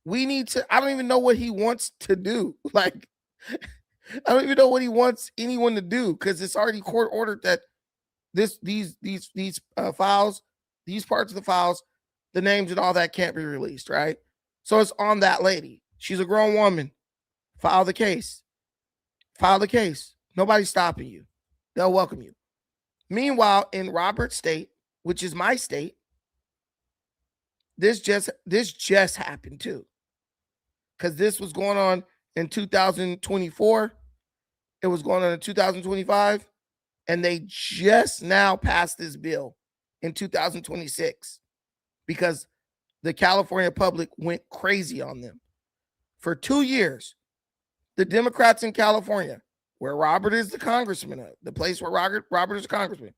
we need to, I don't even know what he wants to do. Like, I don't even know what he wants anyone to do, because it's already court ordered that these files, these parts of the files, the names and all that can't be released, right? So it's on that lady. She's a grown woman. File the case. File the case. Nobody's stopping you. They'll welcome you. Meanwhile, in Robert's state, which is my state, this just happened too. Because this was going on in 2024. It was going on in 2025. And they just now passed this bill in 2026 because the California public went crazy on them. For 2 years, the Democrats in California, where Robert is the congressman, the place where Robert is the congressman,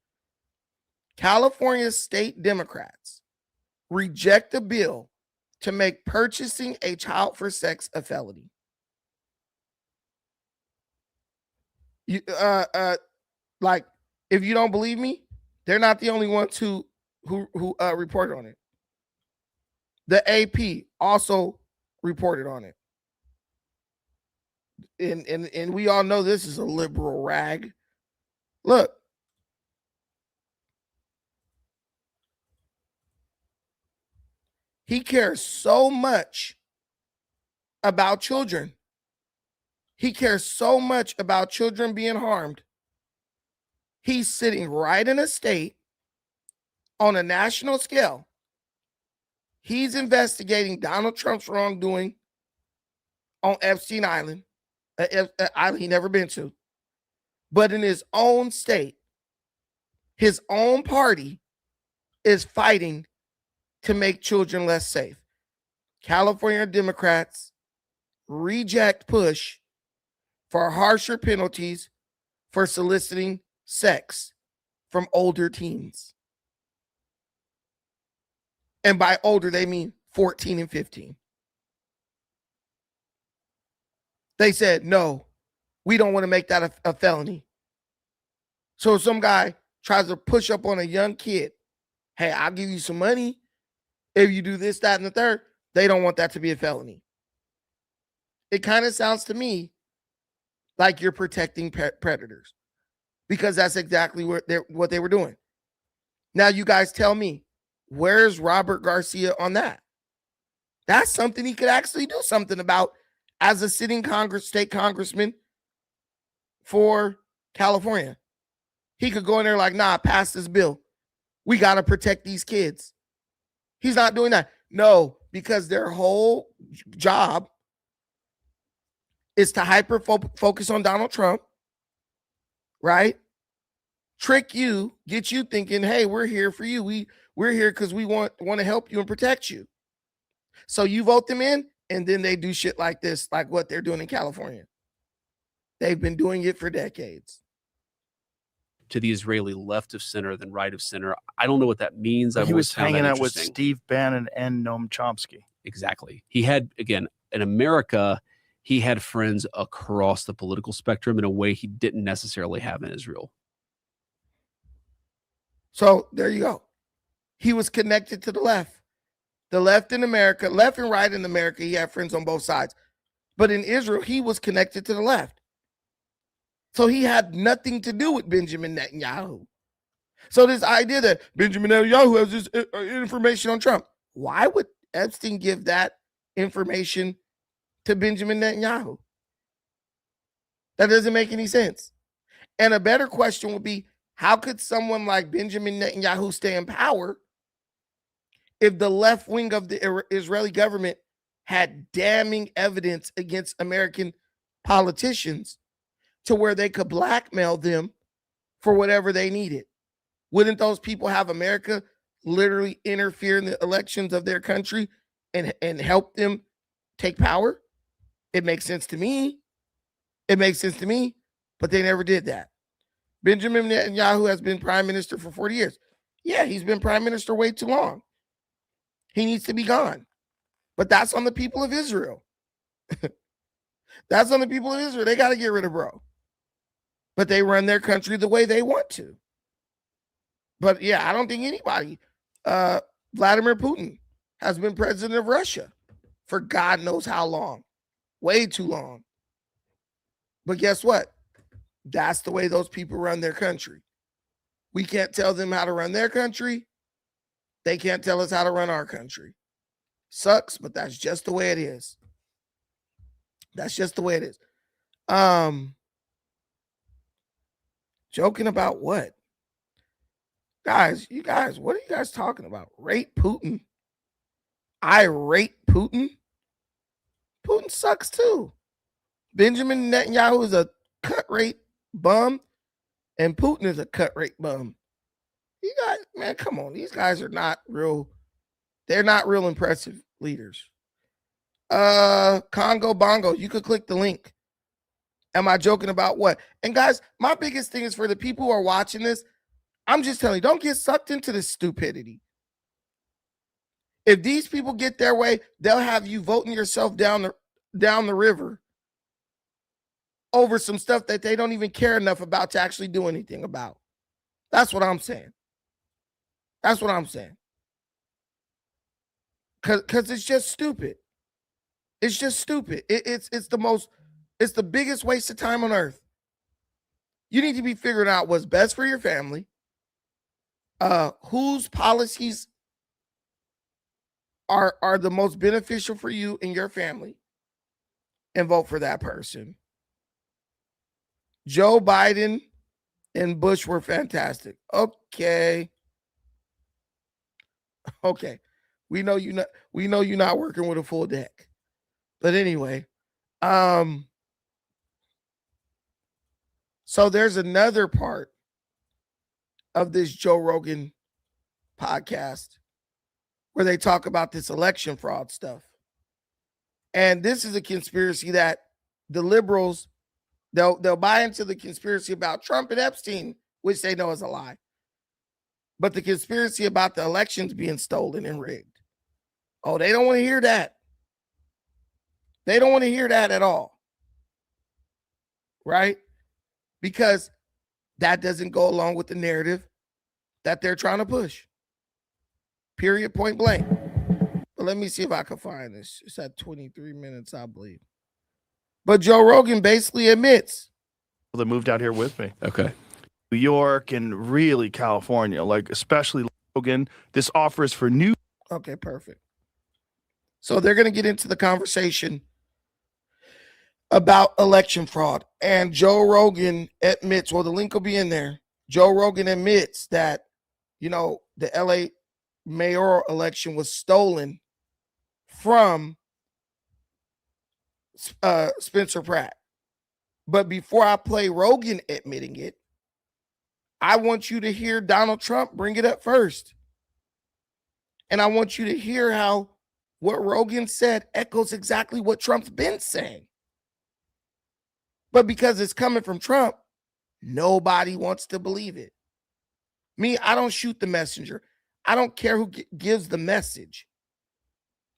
California state Democrats reject a bill to make purchasing a child for sex a felony. Like, if you don't believe me, they're not the only ones who reported on it. The AP also reported on it. And we all know this is a liberal rag. Look. He cares so much about children. He cares so much about children being harmed. He's sitting right in a state on a national scale He's investigating Donald Trump's wrongdoing on Epstein Island, an island he never been to. But in his own state, his own party is fighting to make children less safe. California Democrats push for harsher penalties for soliciting sex from older teens. And by older, they mean 14 and 15. They said, no, we don't want to make that a felony. So some guy tries to push up on a young kid. Hey, I'll give you some money if you do this, that, and the third. They don't want that to be a felony. It kind of sounds to me like you're protecting predators, because that's exactly what they were doing. Now, you guys tell me, where's Robert Garcia on that? That's something he could actually do something about as a sitting state congressman for California. He could go in there like, nah, pass this bill. We got to protect these kids. He's not doing that. No, because their whole job is to hyper focus on Donald Trump, right? Trick you, get you thinking, hey, we're here for you. We're here because we want to help you and protect you. So you vote them in, and then they do shit like this, like what they're doing in California. They've been doing it for decades. To the Israeli left of center than right of center. I don't know what that means. He was hanging out with Steve Bannon and Noam Chomsky. Exactly. He had, again, in America, he had friends across the political spectrum in a way he didn't necessarily have in Israel. So there you go. He was connected to the left. The left in America, left and right in America, he had friends on both sides. But in Israel, he was connected to the left. So he had nothing to do with Benjamin Netanyahu. So this idea that Benjamin Netanyahu has this information on Trump, why would Epstein give that information to Benjamin Netanyahu? That doesn't make any sense. And a better question would be, how could someone like Benjamin Netanyahu stay in power if the left wing of the Israeli government had damning evidence against American politicians to where they could blackmail them for whatever they needed? Wouldn't those people have America literally interfere in the elections of their country and help them take power? It makes sense to me. It makes sense to me, but they never did that. Benjamin Netanyahu has been prime minister for 40 years. Yeah, he's been prime minister way too long. He needs to be gone. But that's on the people of Israel. That's on the people of Israel. They got to get rid of bro. But they run their country the way they want to. But yeah, I don't think anybody, Vladimir Putin has been president of Russia for God knows how long. Way too long. But guess what? That's the way those people run their country. We can't tell them how to run their country. They can't tell us how to run our country. Sucks, but that's just the way it is. That's just the way it is. Joking about what? Guys, what are you guys talking about? Rate Putin? I rate Putin? Putin sucks too. Benjamin Netanyahu is a cut rate bum, and Putin is a cut rate bum. You guys, man, come on. These guys are not real. They're not real impressive leaders. Congo Bongo, you could click the link. Am I joking about what? And guys, my biggest thing is for the people who are watching this, I'm just telling you, don't get sucked into this stupidity. If these people get their way, they'll have you voting yourself down the river over some stuff that they don't even care enough about to actually do anything about. That's what I'm saying. That's what I'm saying. Because it's just stupid. It's just stupid. It's the biggest waste of time on earth. You need to be figuring out what's best for your family, whose policies are the most beneficial for you and your family, and vote for that person. Joe Biden and Bush were fantastic. Okay. We know you're not working with a full deck. But anyway, so there's another part of this Joe Rogan podcast where they talk about this election fraud stuff. And this is a conspiracy that the liberals, they'll buy into the conspiracy about Trump and Epstein, which they know is a lie. But the conspiracy about the elections being stolen and rigged, oh, they don't want to hear that. They don't want to hear that at all. Right? Because that doesn't go along with the narrative that they're trying to push. Period, point blank. But let me see if I can find this. It's at 23 minutes, I believe. But Joe Rogan basically admits. They moved out here with me. Okay. New York and really California, like especially Logan. This offers for new. Okay, perfect. So they're going to get into the conversation about election fraud. And Joe Rogan admits, well, the link will be in there. Joe Rogan admits that, the LA mayoral election was stolen from Spencer Pratt. But before I play Rogan admitting it, I want you to hear Donald Trump bring it up first. And I want you to hear how what Rogan said echoes exactly what Trump's been saying. But because it's coming from Trump, nobody wants to believe it. Me, I don't shoot the messenger. I don't care who gives the message.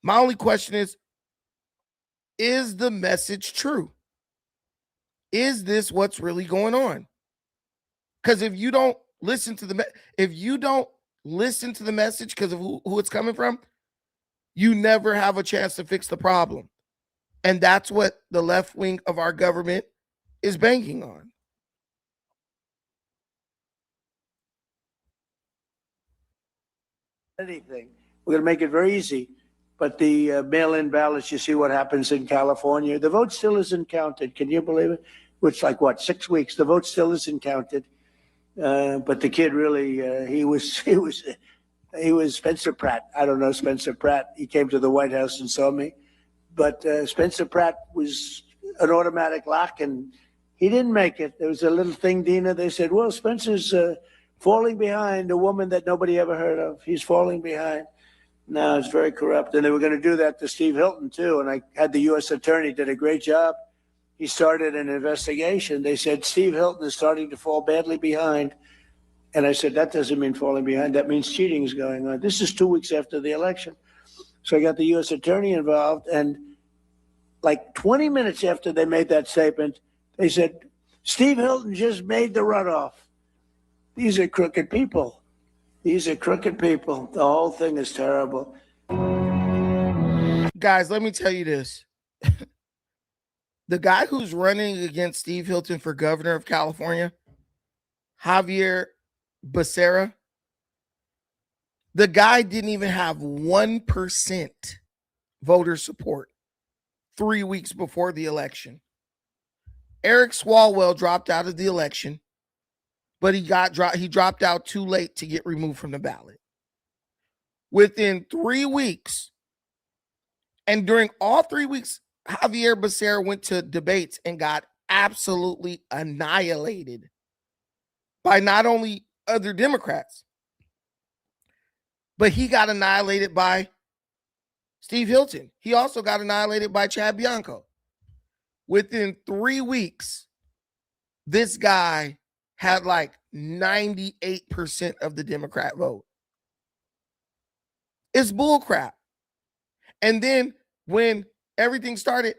My only question is the message true? Is this what's really going on? Because if you don't listen to the message because of who it's coming from, you never have a chance to fix the problem. And that's what the left wing of our government is banking on. Anything. We're going to make it very easy. But the mail-in ballots, you see what happens in California. The vote still isn't counted. Can you believe it? It's like, 6 weeks? The vote still isn't counted. But the kid really, he was Spencer Pratt. I don't know Spencer Pratt. He came to the White House and saw me. But Spencer Pratt was an automatic lock, and he didn't make it. There was a little thing, Dina. They said, well, Spencer's falling behind a woman that nobody ever heard of. He's falling behind. No, it's very corrupt. And they were going to do that to Steve Hilton, too. And I had the U.S. attorney, did a great job. He started an investigation. They said, Steve Hilton is starting to fall badly behind. And I said, that doesn't mean falling behind. That means cheating is going on. This is 2 weeks after the election. So I got the U.S. attorney involved. And like 20 minutes after they made that statement, they said, Steve Hilton just made the runoff. These are crooked people. These are crooked people. The whole thing is terrible. Guys, let me tell you this. The guy who's running against Steve Hilton for governor of California, Javier Becerra, the guy didn't even have 1% voter support 3 weeks before the election. Eric Swalwell dropped out of the election, but he dropped out too late to get removed from the ballot. Within 3 weeks, and during all 3 weeks, Javier Becerra went to debates and got absolutely annihilated by not only other Democrats, but he got annihilated by Steve Hilton. He also got annihilated by Chad Bianco. Within 3 weeks, this guy had like 98% of the Democrat vote. It's bullcrap. And then when everything started,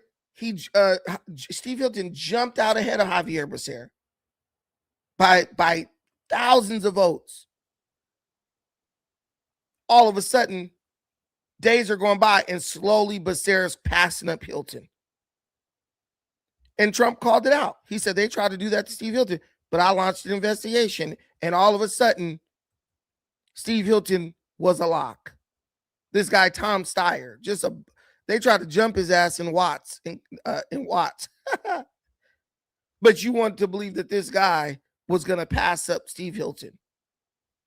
Steve Hilton jumped out ahead of Javier Becerra by thousands of votes. All of a sudden, days are going by and slowly Becerra's passing up Hilton. And Trump called it out. He said they tried to do that to Steve Hilton, but I launched an investigation, and all of a sudden, Steve Hilton was a lock. This guy, Tom Steyer, they tried to jump his ass in Watts. But you want to believe that this guy was going to pass up Steve Hilton.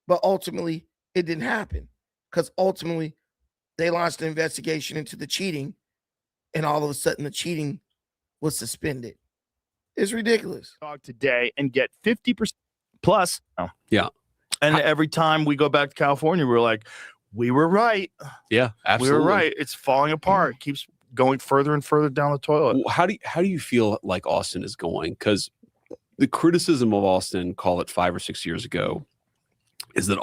But ultimately, it didn't happen. Because ultimately, they launched an investigation into the cheating, and all of a sudden the cheating was suspended. It's ridiculous. Today and get 50% plus. Oh. Yeah. And every time we go back to California, we're like, we were right. Yeah, absolutely. We were right. It's falling apart. It keeps going further and further down the toilet. How do you feel like Austin is going? Because the criticism of Austin, call it 5 or 6 years ago, is that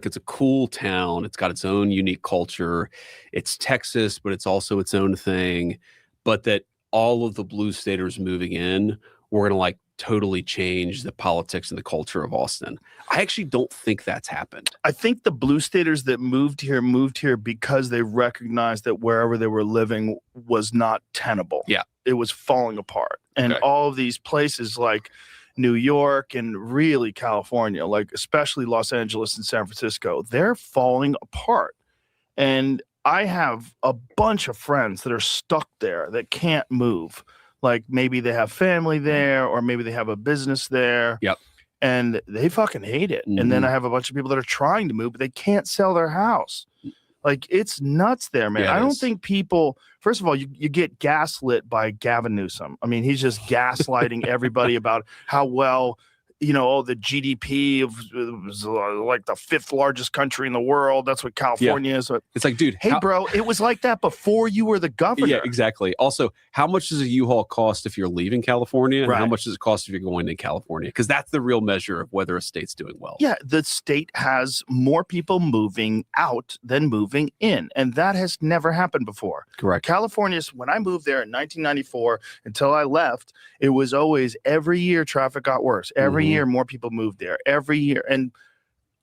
it's a cool town. It's got its own unique culture. It's Texas, but it's also its own thing. But that all of the blue staters moving in were going to like totally change the politics and the culture of Austin. I actually don't think that's happened. I think the blue staters that moved here because they recognized that wherever they were living was not tenable. Yeah. It was falling apart. And all of these places like New York and really California, like especially Los Angeles and San Francisco, they're falling apart. And I have a bunch of friends that are stuck there that can't move. Like maybe they have family there or maybe they have a business there. Yep. And they fucking hate it. And then I have a bunch of people that are trying to move, but they can't sell their house. Like it's nuts there, man. Yeah, I don't think people, first of all, you get gaslit by Gavin Newsom. I mean, he's just gaslighting everybody about how well, you know, the GDP was like the 5th largest country in the world. That's what California is. It's like, dude, hey, bro, it was like that before you were the governor. Yeah, exactly. Also, how much does a U-Haul cost if you're leaving California? And Right. how much does it cost if you're going to California? Because that's the real measure of whether a state's doing well. Yeah, the state has more people moving out than moving in. And that has never happened before. Correct. California's, when I moved there in 1994 until I left, it was always every year traffic got worse. Every year more people moved there. Every year. And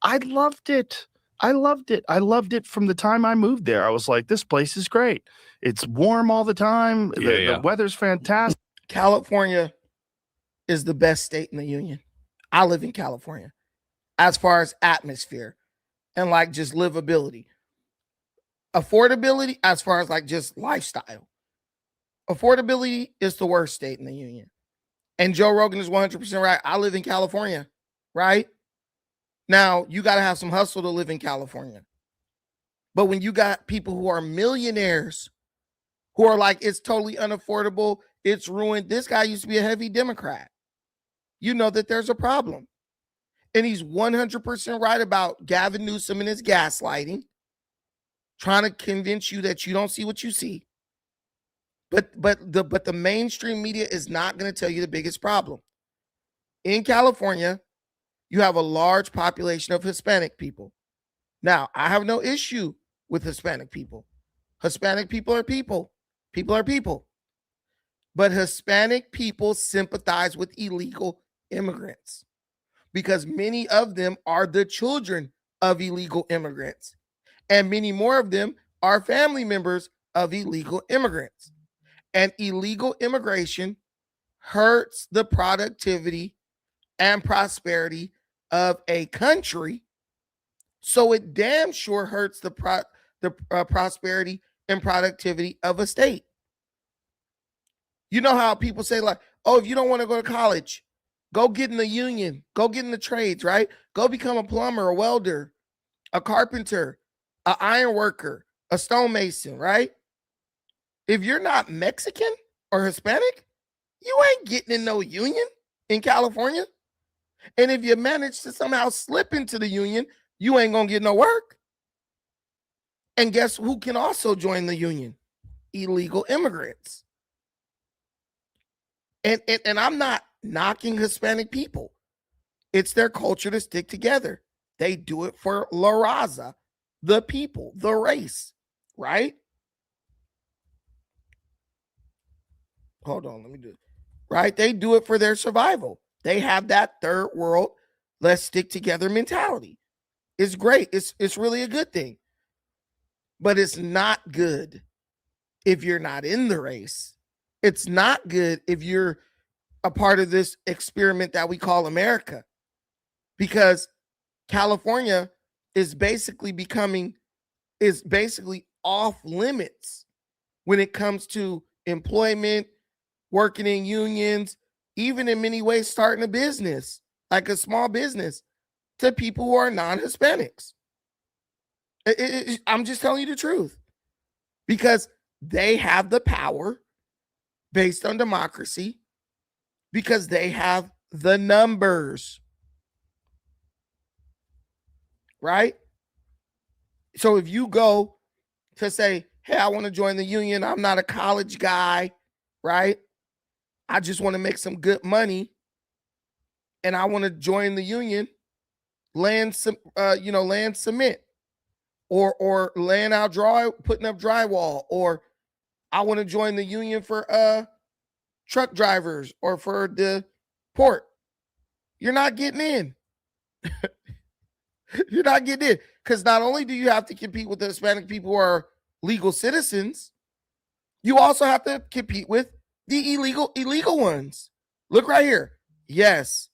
I loved it. I loved it. I loved it from the time I moved there. I was like, this place is great. It's warm all the time. The weather's fantastic. California is the best state in the union. I live in California as far as atmosphere and like just livability. Affordability as far as like just lifestyle. Affordability is the worst state in the union. And Joe Rogan is 100% right. I live in California, right? Now, you got to have some hustle to live in California. But when you got people who are millionaires who are like, it's totally unaffordable, it's ruined. This guy used to be a heavy Democrat. You know that there's a problem. And he's 100% right about Gavin Newsom and his gaslighting, trying to convince you that you don't see what you see. But the mainstream media is not going to tell you the biggest problem. In California, you have a large population of Hispanic people. Now, I have no issue with Hispanic people. Hispanic people are people. People are people. But Hispanic people sympathize with illegal immigrants because many of them are the children of illegal immigrants. And many more of them are family members of illegal immigrants. And illegal immigration hurts the productivity and prosperity of a country. So it damn sure hurts the prosperity and productivity of a state. You know how people say like, oh, if you don't want to go to college, go get in the union, go get in the trades, right? Go become a plumber, a welder, a carpenter, an iron worker, a stonemason, right? If you're not Mexican or Hispanic, you ain't getting in no union in California. And if you manage to somehow slip into the union, you ain't going to get no work. And guess who can also join the union? Illegal immigrants. And I'm not knocking Hispanic people. It's their culture to stick together. They do it for La Raza, the people, the race, right? Hold on, let me do it. Right? They do it for their survival. They have that third world, let's stick together mentality. It's great. It's really a good thing. But it's not good if you're not in the race. It's not good if you're a part of this experiment that we call America. Because California is basically off limits when it comes to employment, working in unions, even in many ways starting a business, like a small business, to people who are non-Hispanics. I'm just telling you the truth. because they have the power based on democracy, because they have the numbers, right? So if you go to say, hey, I want to join the union, I'm not a college guy, right? I just want to make some good money, and I want to join the union, land cement, or laying out putting up drywall, or I want to join the union for truck drivers or for the port. You're not getting in. You're not getting in, because not only do you have to compete with the Hispanic people who are legal citizens, you also have to compete with the illegal ones. Look right here. Yes,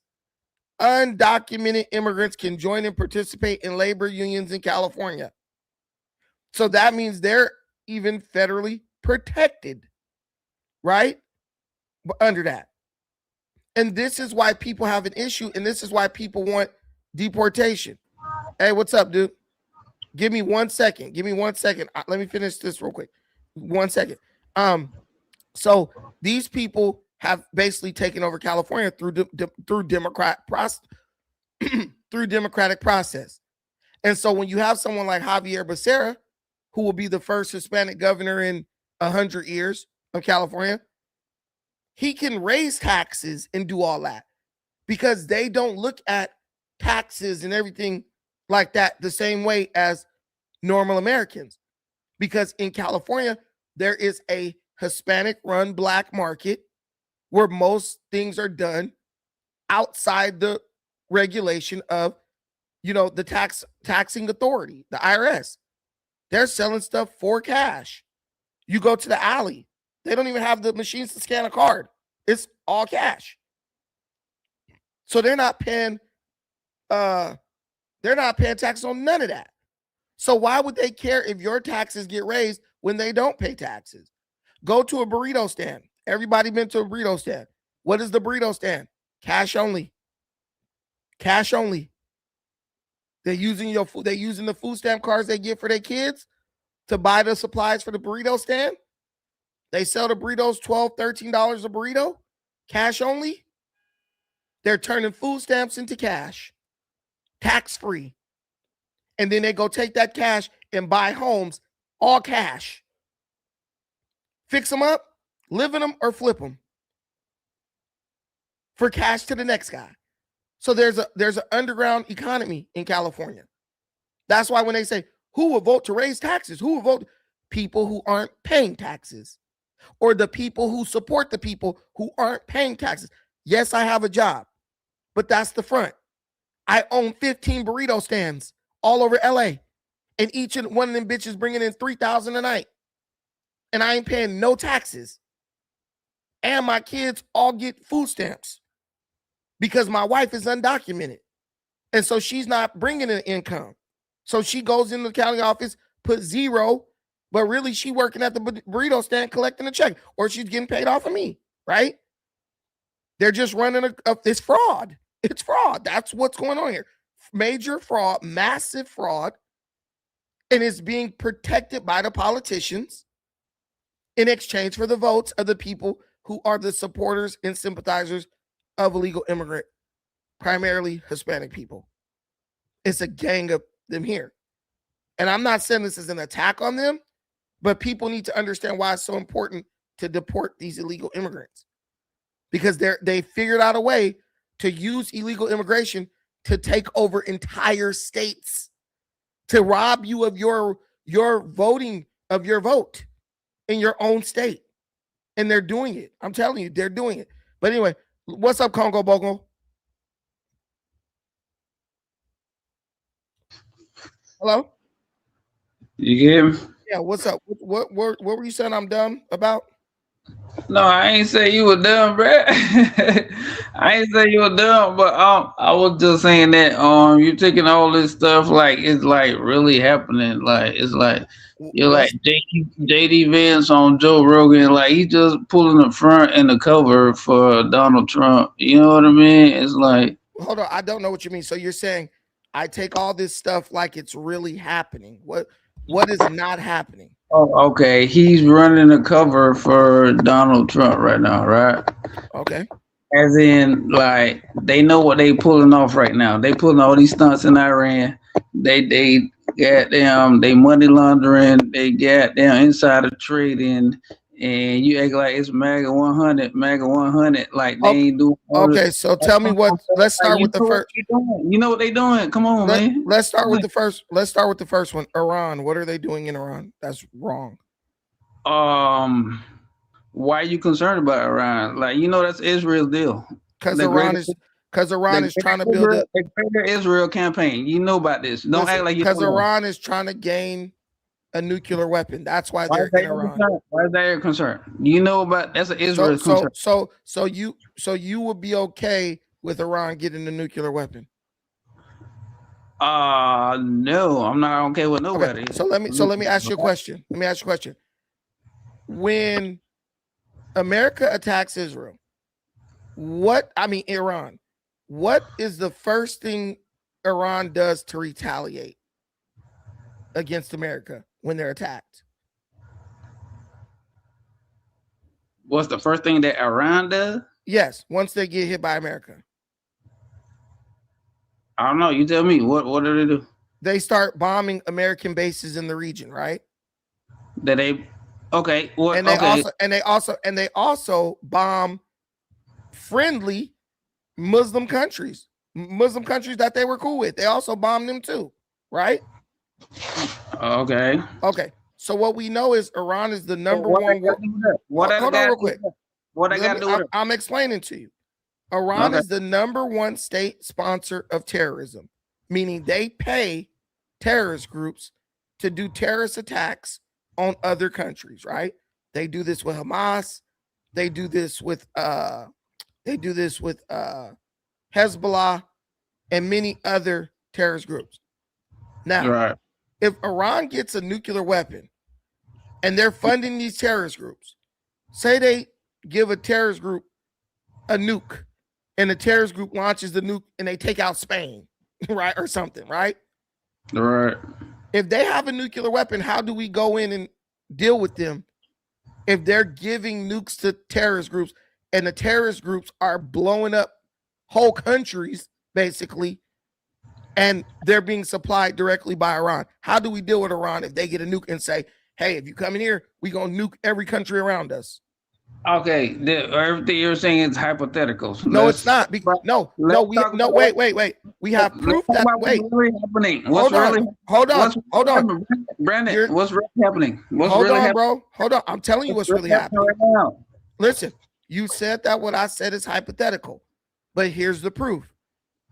undocumented immigrants can join and participate in labor unions in California. So that means they're even federally protected, right? Under that. And this is why people have an issue, and this is why people want deportation. Hey, what's up, dude? Give me 1 second. Give me 1 second. Let me finish this real quick. 1 second. So these people have basically taken over California through democratic process. And so when you have someone like Javier Becerra, who will be the first Hispanic governor in 100 years of California, he can raise taxes and do all that, because they don't look at taxes and everything like that the same way as normal Americans. Because in California, there is a Hispanic-run black market where most things are done outside the regulation of, the taxing authority, the IRS. They're selling stuff for cash. You go to the alley, they don't even have the machines to scan a card. It's all cash. So they're not paying taxes on none of that. So why would they care if your taxes get raised when they don't pay taxes? Go to a burrito stand. Everybody been to a burrito stand. What is the burrito stand? Cash only. Cash only. They're using the food stamp cards they get for their kids to buy the supplies for the burrito stand. They sell the burritos $12, $13 a burrito. Cash only. They're turning food stamps into cash. Tax-free. And then they go take that cash and buy homes, all cash. Fix them up, live in them, or flip them for cash to the next guy. So there's an underground economy in California. That's why when they say, who will vote to raise taxes? Who will vote? People who aren't paying taxes, or the people who support the people who aren't paying taxes. Yes, I have a job, but that's the front. I own 15 burrito stands all over LA, and each one of them bitches bringing in $3,000 a night, and I ain't paying no taxes. And my kids all get food stamps because my wife is undocumented, and so she's not bringing in income. So she goes in the county office, put zero, but really she working at the burrito stand collecting a check, or she's getting paid off of me, right? They're just running it's fraud. It's fraud. That's what's going on here. Major fraud, massive fraud, and it's being protected by the politicians in exchange for the votes of the people who are the supporters and sympathizers of illegal immigrant, primarily Hispanic people. It's a gang of them here. And I'm not saying this is an attack on them, but people need to understand why it's so important to deport these illegal immigrants, because they figured out a way to use illegal immigration to take over entire states, to rob you of your voting, of your vote in your own state. And they're doing it. I'm telling you, they're doing it. But anyway, what's up, Congo Bogo? Hello? You get me? Yeah, what's up? What were you saying I'm dumb about? No, I ain't say you were dumb, bro. I ain't say you were dumb, but I was just saying that you're taking all this stuff like it's like really happening. Like it's like you're like JD Vance on Joe Rogan, like he just pulling the front and the cover for Donald Trump. You know what I mean? It's like, hold on, I don't know what you mean. So you're saying I take all this stuff like it's really happening. What what is not happening? Oh, okay. He's running a cover for Donald Trump right now, right? Okay. As in, like, they know what they pulling off right now. They pulling all these stunts in Iran. They got them, they money laundering, they got them insider trading, and you act like it's MAGA 100, like they ain't doing. Okay, so tell me what. Let's start with the first. You know what they doing? Come on, man. Let's start with the first. Let's start with the first one. Iran. What are they doing in Iran? That's wrong. Why are you concerned about Iran? Like, you know, that's Israel's deal. Because Iran is trying to build a Israel campaign. You know about this. Don't act like you don't. Because Iran is trying to gain a nuclear weapon. That's why they're in Iran. Why is that your concern? You know about that's an Israel concern. So you would be okay with Iran getting a nuclear weapon? No, I'm not okay with nobody. Okay, so let me ask you a question. When America attacks Israel, Iran, what is the first thing Iran does to retaliate against America when they're attacked? What's the first thing that Iran does? Yes, once they get hit by America. I don't know. You tell me. What do they do? They start bombing American bases in the region, right? Okay. What? And they also bomb friendly Muslim countries that they were cool with. They also bomb them too, right? Okay. Okay. So what we know is Iran is the number one. Hold on real quick. What I got to do with it? I'm explaining to you. Iran is the number one state sponsor of terrorism, meaning they pay terrorist groups to do terrorist attacks on other countries, right? They do this with Hamas. They do this with Hezbollah and many other terrorist groups. Now, if Iran gets a nuclear weapon and they're funding these terrorist groups, say they give a terrorist group a nuke and the terrorist group launches the nuke and they take out Spain, right? Or something, right? Right. If they have a nuclear weapon, how do we go in and deal with them if they're giving nukes to terrorist groups and the terrorist groups are blowing up whole countries, basically, and they're being supplied directly by Iran? How do we deal with Iran if they get a nuke and say, hey, if you come in here, we're going to nuke every country around us? Okay, everything you're saying is hypotheticals. No, it's not. Wait. We have proof that. Wait, hold on, Brandon. What's really happening? Bro. Hold on. I'm telling you what's really happening right now. Listen, you said that what I said is hypothetical, but here's the proof.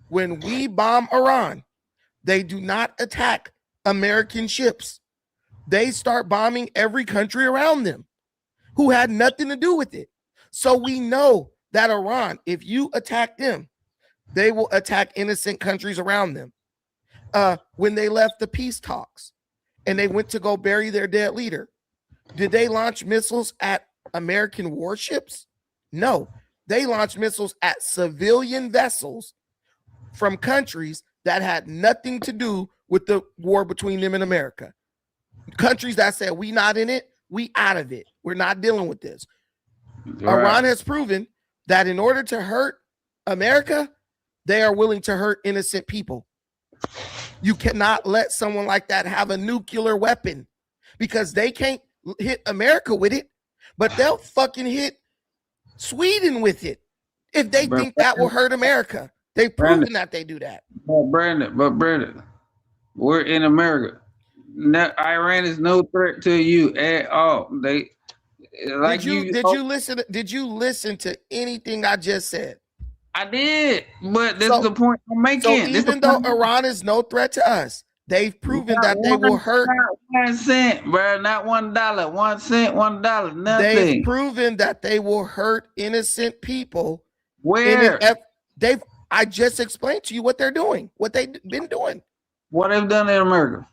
When we bomb Iran, they do not attack American ships. They start bombing every country around them who had nothing to do with it. So we know that Iran, if you attack them, they will attack innocent countries around them. When they left the peace talks and they went to go bury their dead leader, did they launch missiles at American warships? No, they launched missiles at civilian vessels from countries that had nothing to do with the war between them and America. Countries that said, we not in it, we out of it. We're not dealing with this. Right. Iran has proven that in order to hurt America, they are willing to hurt innocent people. You cannot let someone like that have a nuclear weapon because they can't hit America with it, but they'll fucking hit Sweden with it if they think that will hurt America. They've proven that they do that. But Brandon, we're in America. No, Iran is no threat to you at all. Did you listen to anything I just said? I did, but this is the point I'm making. So even though Iran is no threat to us, they've proven that they will hurt. Not 1 cent, bro. Not $1. 1 cent, $1. Nothing. They've proven that they will hurt innocent people. Where? I just explained to you what they're doing, what they've been doing. What they've done in America.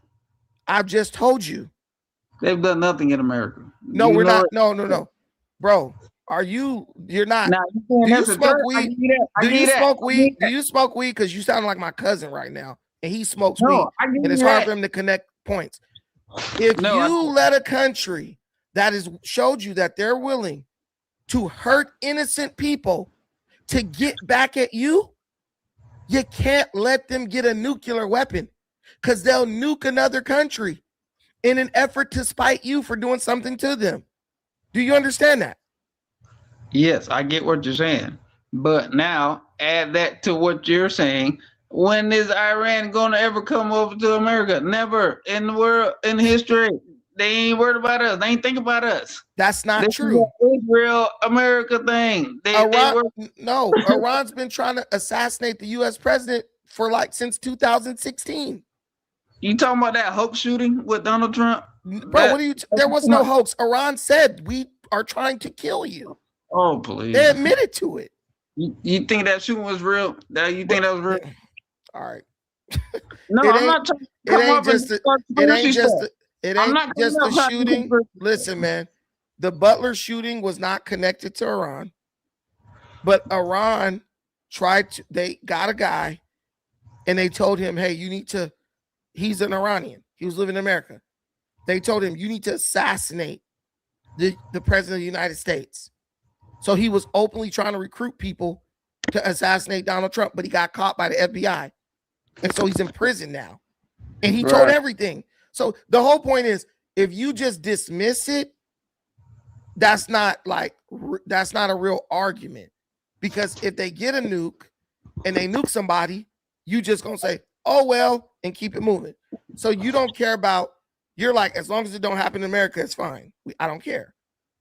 I've just told you. They've done nothing in America. No, we're not. No. Bro, you're not. Nah, do you smoke weed? Do you smoke weed? Do you smoke weed? Because you sound like my cousin right now. And he smokes weed. And it's hard for him to connect points. If you let a country that has showed you that they're willing to hurt innocent people to get back at you, you can't let them get a nuclear weapon because they'll nuke another country in an effort to spite you for doing something to them. Do you understand that? Yes, I get what you're saying. But now add that to what you're saying. When is Iran going to ever come over to America? Never in the world, in history. They ain't worried about us. They ain't think about us. That's not true. Israel America thing. Iran's been trying to assassinate the U.S. president for since 2016. You talking about that hoax shooting with Donald Trump? Bro, there was no hoax. Iran said we are trying to kill you. Oh, please. They admitted to it. You think that shooting was real? You think that was real? All right. No, I'm not trying to come up and start It ain't just the shooting. Listen, man, the Butler shooting was not connected to Iran, but Iran they got a guy and they told him, hey, he's an Iranian. He was living in America. They told him, you need to assassinate the president of the United States. So he was openly trying to recruit people to assassinate Donald Trump, but he got caught by the FBI. And so he's in prison now. And he told everything. So the whole point is, if you just dismiss it, that's not a real argument. Because if they get a nuke and they nuke somebody, you just gonna say, oh, well, and keep it moving. So you don't care about, you're like, as long as it don't happen in America, it's fine. I don't care.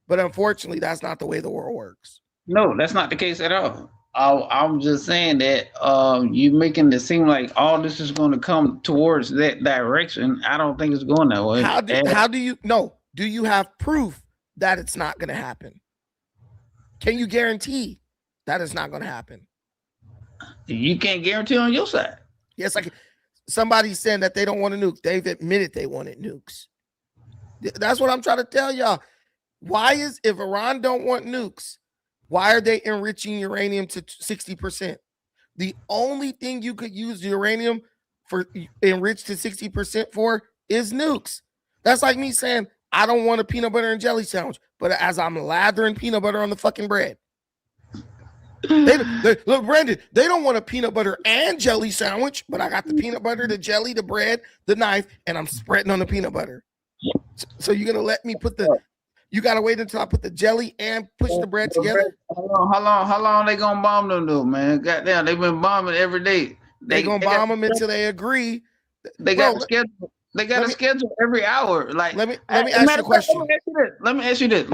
But unfortunately, that's not the way the world works. No, that's not the case at all. I'm just saying that you're making it seem like all this is going to come towards that direction. I don't think it's going that way. Do you have proof that it's not going to happen? Can you guarantee that it's not going to happen? You can't guarantee on your side. Yes, somebody's saying that they don't want a nuke. They've admitted they wanted nukes. That's what I'm trying to tell y'all. If Iran don't want nukes, why are they enriching uranium to 60%? The only thing you could use uranium for enriched to 60% for is nukes. That's like me saying, I don't want a peanut butter and jelly sandwich, but as I'm lathering peanut butter on the fucking bread. Look, Brandon, they don't want a peanut butter and jelly sandwich, but I got the peanut butter, the jelly, the bread, the knife, and I'm spreading on the peanut butter. So you're going to let me you got to wait until I put the jelly and push the bread together? How long they going to bomb them, though, man? Goddamn, they've been bombing every day. They going to bomb them until they agree. They got a schedule. They got a schedule every hour. Like, let me ask you a question. Let me ask you this.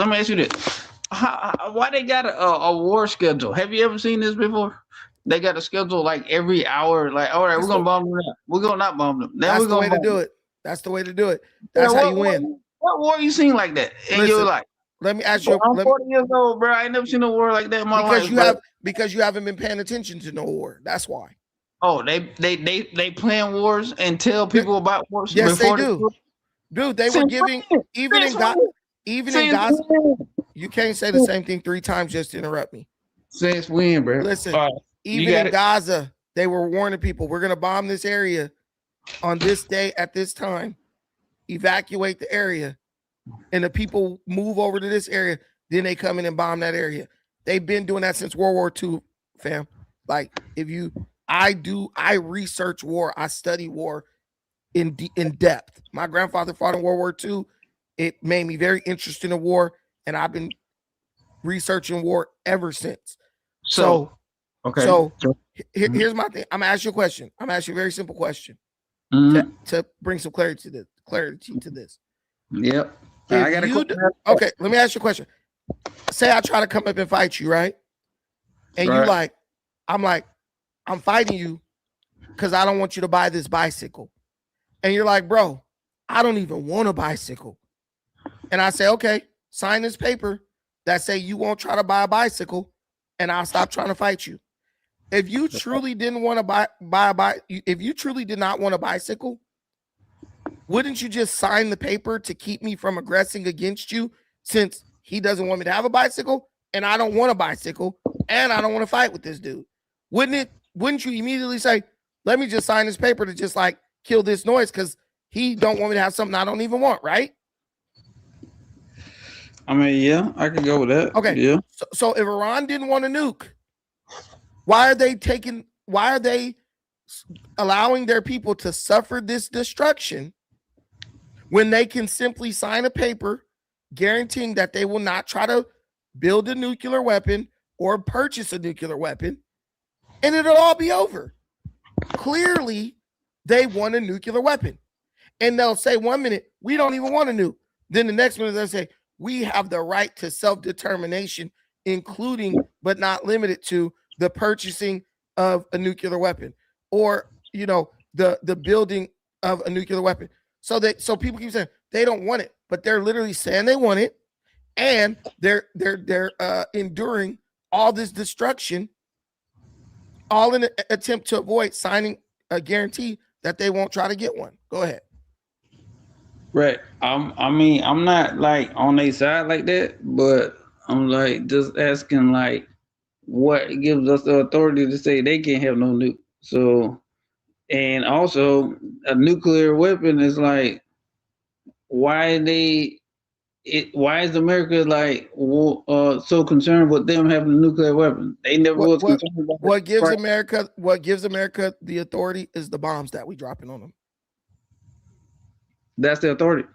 Why they got a war schedule? Have you ever seen this before? They got a schedule like every hour. Like, all right, we're gonna bomb them now. We're gonna not bomb them. That's the way to do it. That's the way to do it. That's how you win. What war you seen like that? And you're like, let me ask you. I'm 40 years old, bro. I ain't never seen a war like that in my life. Because you haven't been paying attention to no war. That's why. Oh, they plan wars and tell people about wars. Yes, they do. Dude, they were giving even in Gaza. You can't say the same thing 3 times just to interrupt me. Since when, bro? Listen, even in Gaza, they were warning people, we're gonna bomb this area on this day at this time. Evacuate the area, and the people move over to this area. Then they come in and bomb that area. They've been doing that since World War II, fam. Like I research war. I study war in depth. My grandfather fought in World War II. It made me very interested in war, and I've been researching war ever since. So here's my thing. I'm gonna ask you a question. I'm gonna ask you a very simple question to bring some clarity to this. Yep. Okay, let me ask you a question. Say I try to come up and fight you, right? And you I'm fighting you because I don't want you to buy this bicycle. And you're like, bro, I don't even want a bicycle. And I say, okay, sign this paper that say you won't try to buy a bicycle, and I'll stop trying to fight you. If you truly didn't want to if you truly did not want a bicycle, wouldn't you just sign the paper to keep me from aggressing against you, since he doesn't want me to have a bicycle and I don't want a bicycle and I don't want to fight with this dude? Wouldn't you immediately say, let me just sign this paper to just like kill this noise, because he don't want me to have something I don't even want, right? I mean, yeah, I could go with that. Okay. Yeah. So if Iran didn't want to nuke, why are they allowing their people to suffer this destruction when they can simply sign a paper guaranteeing that they will not try to build a nuclear weapon or purchase a nuclear weapon, and it'll all be over? Clearly, they want a nuclear weapon. And they'll say 1 minute, we don't even want to nuke. Then the next minute they'll say, we have the right to self-determination, including but not limited to the purchasing of a nuclear weapon, or the building of a nuclear weapon. So people keep saying they don't want it, but they're literally saying they want it, and they're enduring all this destruction, all in an attempt to avoid signing a guarantee that they won't try to get one. Go ahead. Right. I mean, I'm not like on their side like that, but I'm like just asking like what gives us the authority to say they can't have no nuke. So, and also a nuclear weapon is like, why is America like so concerned with them having a nuclear weapon? They never was concerned about what gives America the authority is the bombs that we dropping on them. That's the authority.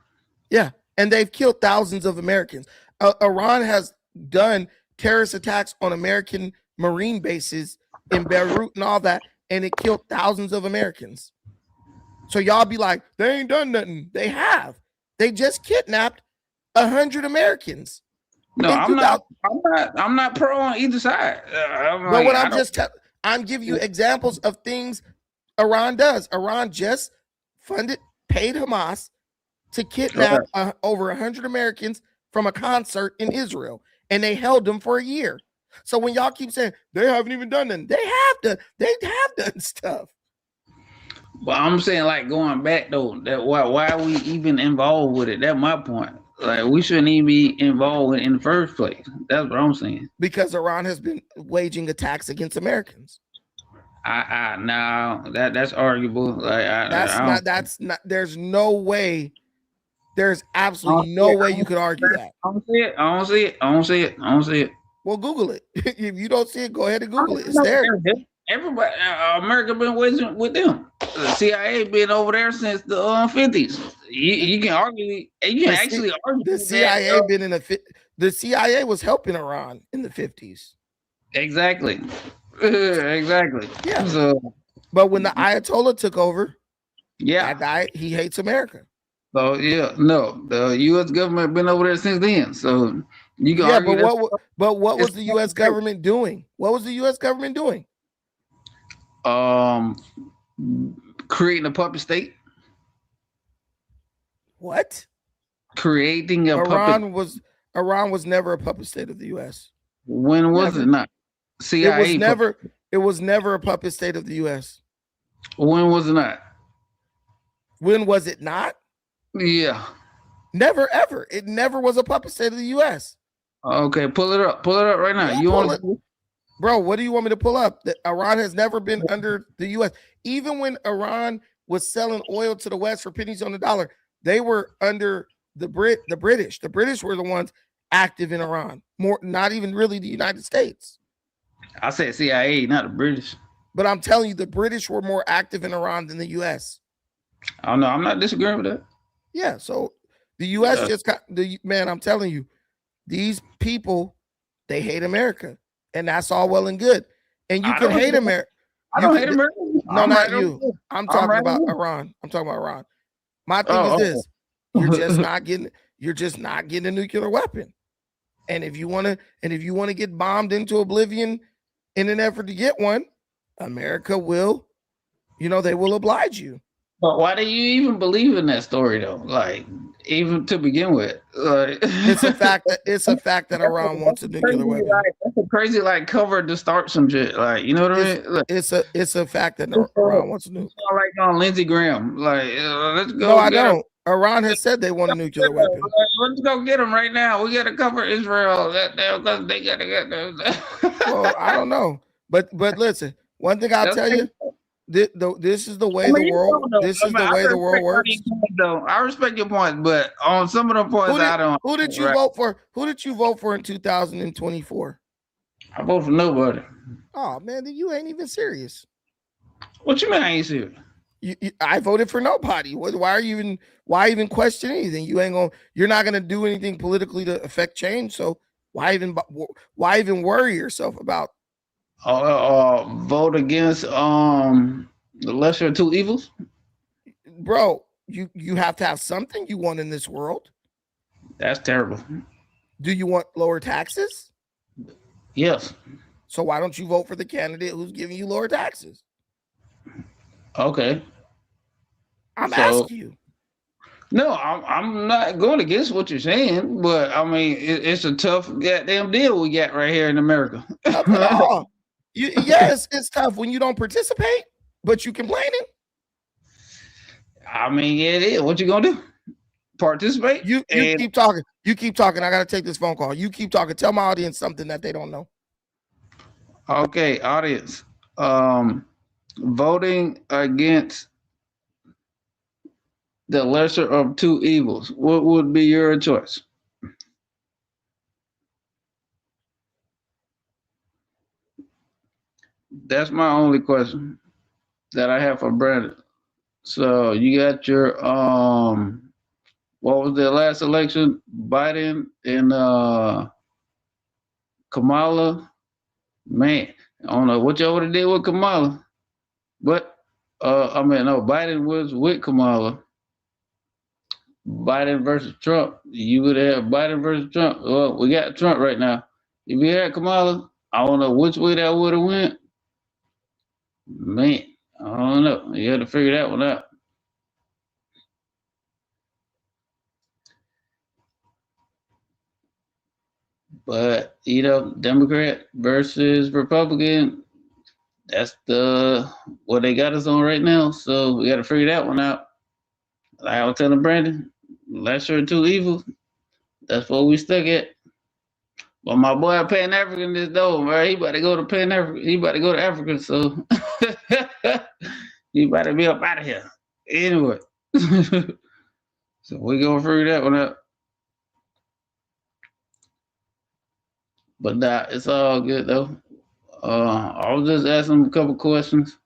Yeah, and they've killed thousands of Americans. Iran has done terrorist attacks on American Marine bases in Beirut and all that, and it killed thousands of Americans. So y'all be like, they ain't done nothing. They have. They just kidnapped 100 Americans. No, I'm not pro on either side. But what I'm giving you examples of things Iran does. Iran just paid Hamas to kidnap over 100 Americans from a concert in Israel, and they held them for a year. So when y'all keep saying they haven't even done nothing, they have done stuff. But I'm saying, like, going back though, that why are we even involved with it? That's my point. Like, we shouldn't even be involved with it in the first place. That's what I'm saying. Because Iran has been waging attacks against Americans. No, that's arguable. Like, that's not. There's no way. There's absolutely no way you could argue that. I don't see it. Well, Google it. If you don't see it, go ahead and Google it. It's there. Everybody, America been waging with them. The CIA been over there since the 50s. You can argue. You can actually argue. The CIA been in the CIA was helping Iran in the 50s. Exactly. Exactly. Yeah. So, but when the Ayatollah took over, that guy, he hates America. So the U.S. government been over there since then. So you can argue. But what was the U.S. government doing? What was the U.S. government doing? Creating a puppet state. What? Creating a Iran was never a puppet state of the U.S. When was it not? CIA. It was never a puppet state of the U.S. When was it not? When was it not? Yeah. Never ever. It never was a puppet state of the U.S. Okay, pull it up right now. Yeah, you want it? Bro, what do you want me to pull up? That Iran has never been under the U.S. Even when Iran was selling oil to the West for pennies on the dollar, they were under the British. The British were the ones active in Iran. More, not even really the United States. I said CIA, not the British. But I'm telling you, the British were more active in Iran than the U.S. I don't know. I'm not disagreeing with that. Yeah. So the U.S. just got man. I'm telling you, these people, they hate America, and that's all well and good. And you can hate America. I don't hate America. No, not you. I'm talking about Iran. I'm talking about Iran. My thing is this: you're just not getting. You're just not getting a nuclear weapon. And if you want to get bombed into oblivion in an effort to get one, America will, they will oblige you. But why do you even believe in that story though? Like, even to begin with, like, it's a fact that Iran wants a nuclear weapon. That's a crazy cover to start some shit. Like, you know what I mean? Like, it's a fact that Iran wants a nuclear. Like on Lindsey Graham. Like, let's go. No, I don't. Iran has said they want a nuclear weapon. Let's go get them right now. We got to cover Israel. Because they got to get them. Well, I don't know, but listen. One thing I'll tell you. this is the way the world. This is the way the world works. I respect your point, but on some of the points, I don't. Who did you vote for? Who did you vote for in 2024? I vote for nobody. Oh man, then you ain't even serious. What you mean I ain't serious? I voted for nobody. Why even question anything? You're not gonna do anything politically to affect change. So why even worry yourself about? Vote against the lesser of two evils. Bro, you have to have something you want in this world. That's terrible. Do you want lower taxes? Yes. So why don't you vote for the candidate who's giving you lower taxes? Okay. I'm asking you. No, I'm not going against what you're saying, but I mean, it's a tough goddamn deal we got right here in America. Yes, it's tough when you don't participate, but you complaining. I mean, it is. What you gonna do? Participate? You keep talking. You keep talking. I gotta take this phone call. You keep talking. Tell my audience something that they don't know. Okay, audience. Voting against the lesser of two evils. What would be your choice? That's my only question that I have for Brandon. So you got your what was the last election? Biden and Kamala. Man, I don't know what y'all would have did with Kamala, but Biden was with Kamala. Biden versus Trump. You would have Biden versus Trump. Well, we got Trump right now. If you had Kamala, I don't know which way that would have went. Man, I don't know. You had to figure that one out. But Democrat versus Republican, that's what they got us on right now. So we got to figure that one out. Like I was telling Brandon, lesser of two evils. That's what we stuck at. But my boy Pan African is though, man. He about to go to Pan African. He about to go to Africa, so he about to be up out of here. Anyway, so we gonna figure that one out. But nah, it's all good though. I was just asking him a couple questions.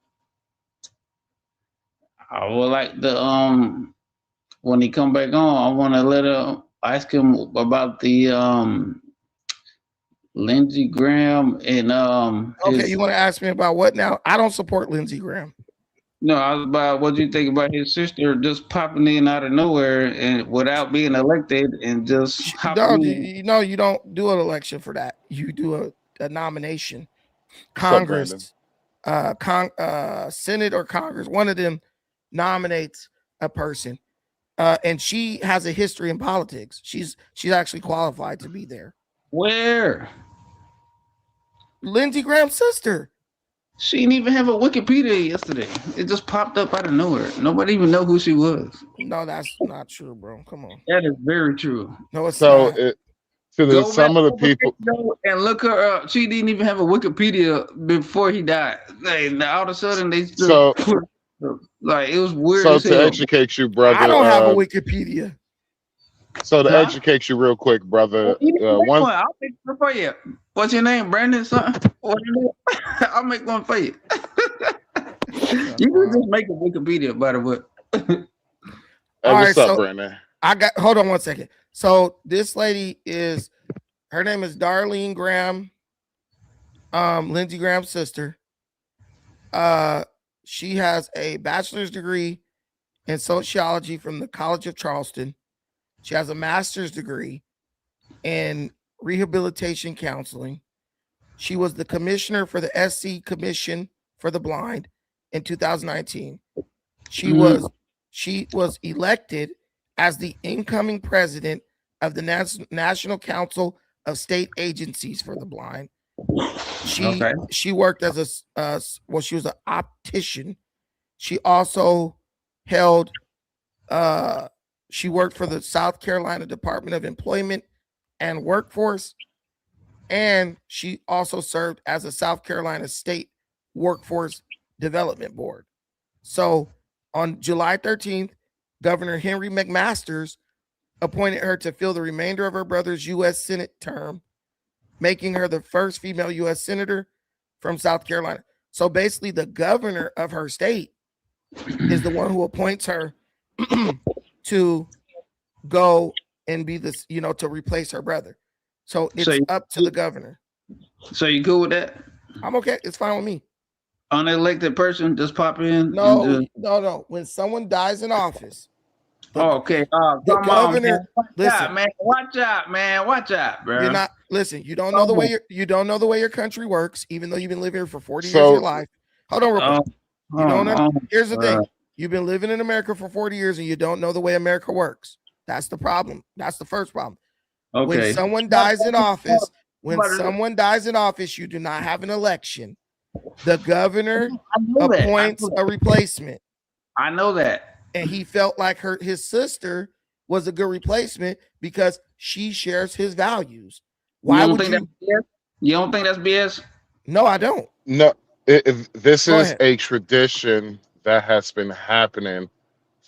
I would like to when he come back on, I want to ask him about the Lindsey Graham and Okay, you want to ask me about what now? I don't support Lindsey Graham. No, I was about what you think about his sister just popping in out of nowhere and without being elected and just you don't do an election for that. You do a nomination. Congress, Senate or Congress, one of them nominates a person. And she has a history in politics. She's actually qualified to be there. Where? Lindsey Graham's sister. She didn't even have a Wikipedia yesterday. It just popped up out of nowhere. Nobody even know who she was. No, that's not true, bro. Come on. That is very true. No, it's not. So some of the people and look her up. She didn't even have a Wikipedia before he died. Like, all of a sudden they just like it was weird. So to educate you, brother, I don't have a Wikipedia. So to educate you real quick, brother, I'll make one for you. What's your name, Brandon? Something? I'll make one for you. You can just make a Wikipedia, by the way. What's up, Brandon? Hold on one second. So this lady her name is Darlene Graham, Lindsey Graham's sister. She has a bachelor's degree in sociology from the College of Charleston. She has a master's degree in rehabilitation counseling. She was the commissioner for the SC Commission for the Blind in 2019. She was elected as the incoming president of the National Council of State Agencies for the Blind. She worked as she was an optician. She also held she worked for the South Carolina Department of Employment and Workforce, and she also served as a South Carolina State Workforce Development Board. So on July 13th, Governor Henry McMaster's appointed her to fill the remainder of her brother's U.S. Senate term, making her the first female U.S. Senator from South Carolina. So basically, the governor of her state is the one who appoints her to go and be this, to replace her brother. So it's up to the governor. So you cool with that? I'm okay. It's fine with me. Unelected person just pop in? No. When someone dies in office. Okay. The governor. Listen, man. Watch out, bro. You're not. Listen. You don't know the way you don't know the way your country works, even though you've been living here for 40 years of your life. Hold on, real quick. Here's the thing. You've been living in America for 40 years and you don't know the way America works. That's the problem. That's the first problem. Okay. When someone dies in office, you do not have an election. The governor appoints a replacement. I know that. And he felt like his sister was a good replacement because she shares his values. Why would you? You don't think that's BS? No, I don't. No, this is a tradition that has been happening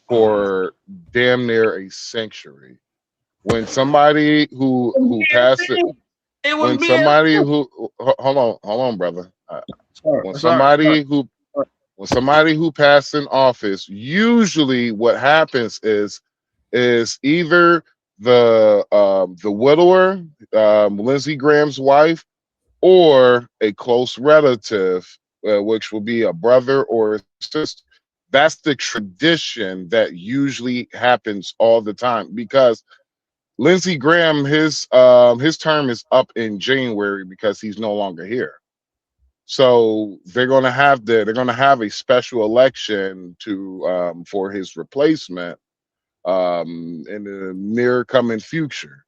for damn near a century. When somebody who passed it, when somebody who hold on, brother. When somebody who passed in office, usually what happens is either the widower, Lindsey Graham's wife, or a close relative, which will be a brother or a sister. That's the tradition that usually happens all the time, because Lindsey Graham, his term is up in January because he's no longer here. So they're going to have a special election for his replacement in the near coming future.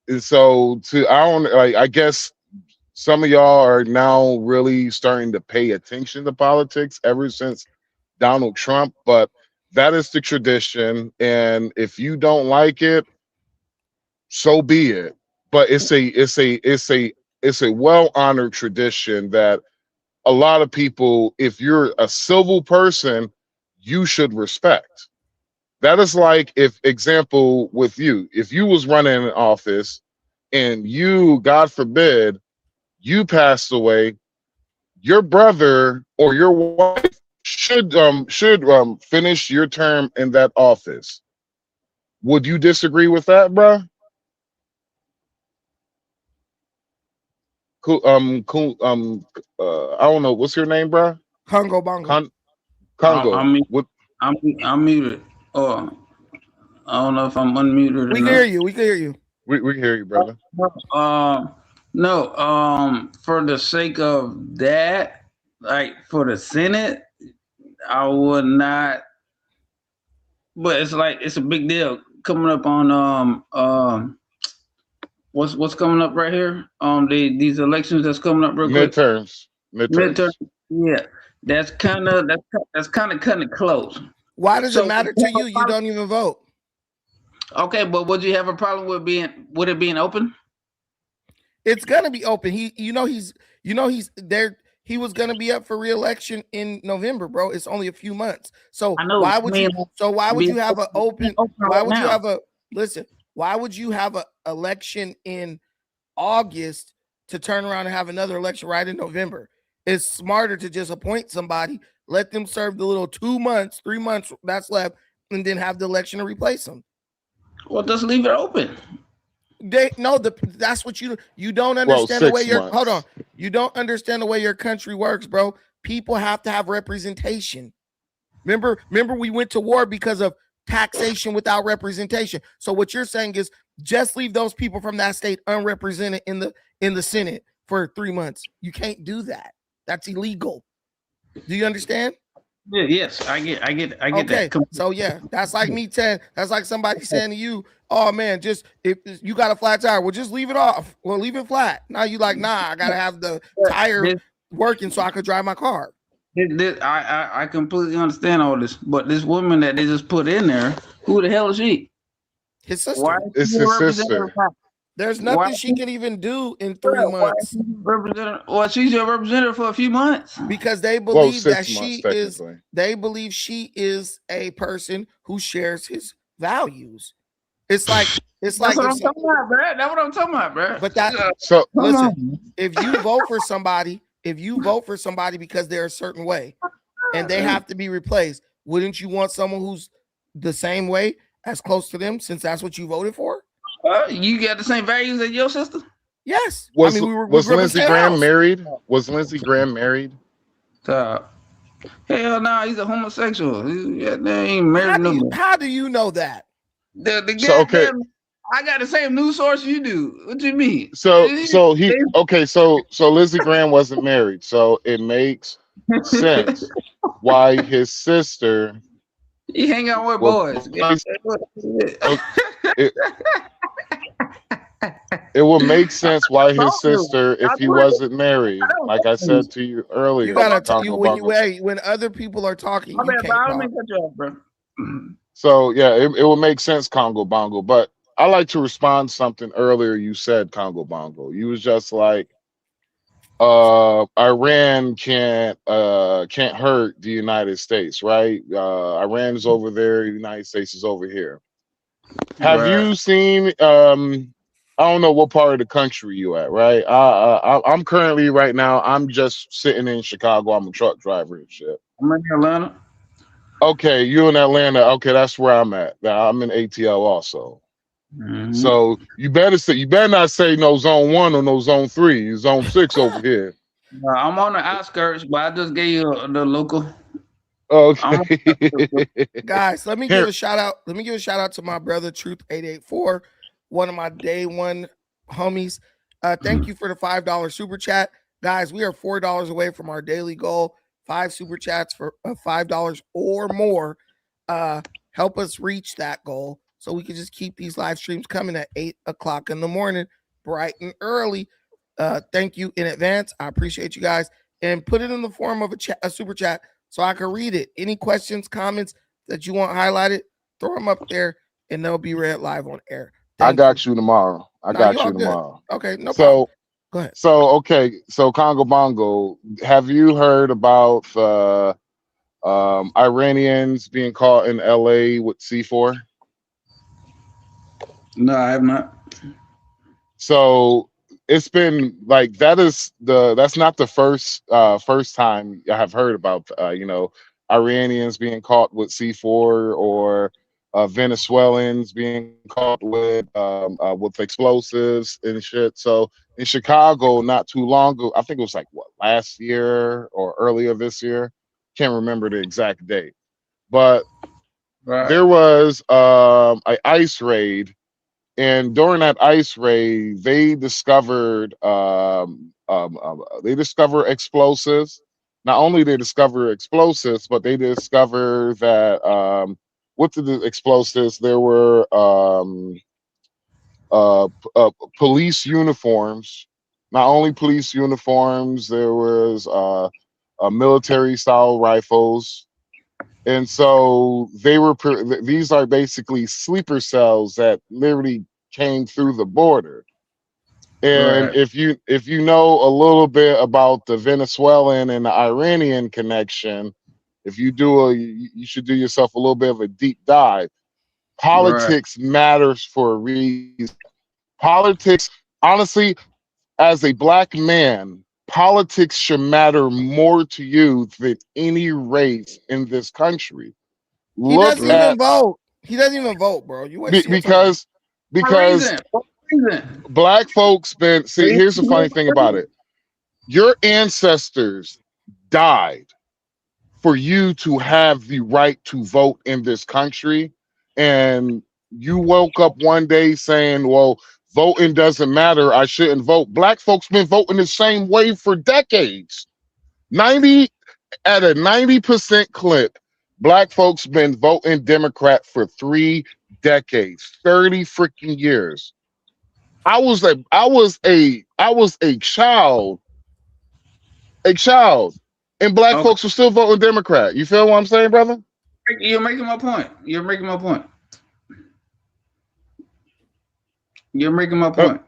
And so I guess some of y'all are now really starting to pay attention to politics ever since Donald Trump, but that is the tradition. And if you don't like it, so be it. But it's a well-honored tradition that a lot of people, if you're a civil person, you should respect. That is like, example with you, if you was running an office and you, God forbid, you passed away, your brother or your wife should finish your term in that office. Would you disagree with that, bro? Cool. I don't know. What's your name, bro? Congo Bongo. Congo. I'm muted. Oh, I don't know if I'm unmuted. We can hear you. We can hear you. We can hear you, brother. No. For the sake of that, like for the Senate, I would not. But it's a big deal coming up on what's coming up right here? These elections that's coming up real quick. Midterms. Yeah, that's kind of cutting it close. Why does it matter to you? You don't even vote. Okay, but would you have a problem with it being open? It's gonna be open. He's there. He was gonna be up for re-election in November, bro. It's only a few months. So why would you have an open? Why would you have a listen? Why would you have an election in August to turn around and have another election right in November? It's smarter to just appoint somebody, let them serve the little 2 months, 3 months that's left, and then have the election to replace them. Well, just leave it open. That's what you don't understand the way hold on. You don't understand the way your country works, bro. People have to have representation. Remember we went to war because of taxation without representation. So what you're saying is just leave those people from that state unrepresented in the Senate for 3 months. You can't do that. That's illegal. Do you understand? Yeah, yes, I get okay. that. So yeah, that's like me saying, that's like somebody saying to you, oh man, just if you got a flat tire, well, just leave it off. Well, leave it flat. Now you like, nah, I gotta have the tire working so I could drive my car. I completely understand all this, but this woman that they just put in there, who the hell is she? His sister. It's his sister. There's nothing she can even do in 3 months. Well, she's your representative for a few months. Because they believe that 6 months, she is. They believe she is a person who shares his values. It's like that's what I'm talking about, bro. That's what I'm talking about, bro. But that so listen, if you vote for somebody because they're a certain way and they have to be replaced, wouldn't you want someone who's the same way, as close to them, since that's what you voted for? You got the same values as your sister? Yes. Was Lindsey Graham married? Was Lindsey Graham married? Hell no, he's a homosexual. They ain't married. How do you know that? Okay. I got the same news source you do. What do you mean? So Lindsey Graham wasn't married, so it makes sense why his sister. He hang out with boys. It will make sense why his sister, if he wasn't married, like I said to you earlier. You gotta when other people are talking. You can't talk. So yeah, it will make sense, Congo Bongo. But I like to respond to something earlier you said, Congo Bongo. You was just like, Iran can't hurt the United States, right? Iran is over there, the United States is over here. Have you seen I don't know what part of the country you at, right? I'm currently right now, I'm just sitting in Chicago. I'm a truck driver and shit. I'm in Atlanta. Okay, you in Atlanta. Okay, that's where I'm at. I'm in ATL also. Mm-hmm. So you better not say no zone 1 or no zone 3, zone 6 over here. I'm on the outskirts, but I just gave you the local. Okay. Guys, let me give a shout out. Let me give a shout out to my brother Truth 884, one of my day one homies. Thank you for the $5 super chat. Guys, we are $4 away from our daily goal. 5 super chats for $5 or more. Help us reach that goal so we can just keep these live streams coming at 8 o'clock in the morning, bright and early. Thank you in advance. I appreciate you guys. And put it in the form of a super chat so I can read it. Any questions, comments that you want highlighted, throw them up there and they'll be read live on air. I got you tomorrow. Okay, no problem. So go ahead. So Congo Bongo, have you heard about Iranians being caught in LA with C4? No, I have not. So it's been like that's not the first time I have heard about Iranians being caught with C4 or Venezuelans being caught with explosives and shit. So in Chicago, not too long ago, I think it was like last year or earlier this year, can't remember the exact date, but there was an ICE raid. And during that ICE raid, they discovered explosives. Not only they discover explosives, but they discover that with the explosives there were police uniforms. Not only police uniforms, there was military style rifles. And so these are basically sleeper cells that literally came through the border. And if you know a little bit about the Venezuelan and the Iranian connection, if you you should do yourself a little bit of a deep dive. Politics matters for a reason. Politics, honestly, as a Black man, politics should matter more to you than any race in this country. He doesn't even vote. He doesn't even vote, bro. Because Black folks here's the funny thing about it. Your ancestors died for you to have the right to vote in this country. And you woke up one day saying, well, voting doesn't matter, I shouldn't vote. Black folks been voting the same way for decades. At a 90% clip, Black folks been voting Democrat for 3 decades, 30 freaking years. I was a child, and Black folks were still voting Democrat. You feel what I'm saying, brother? You're making my point. You're making my point.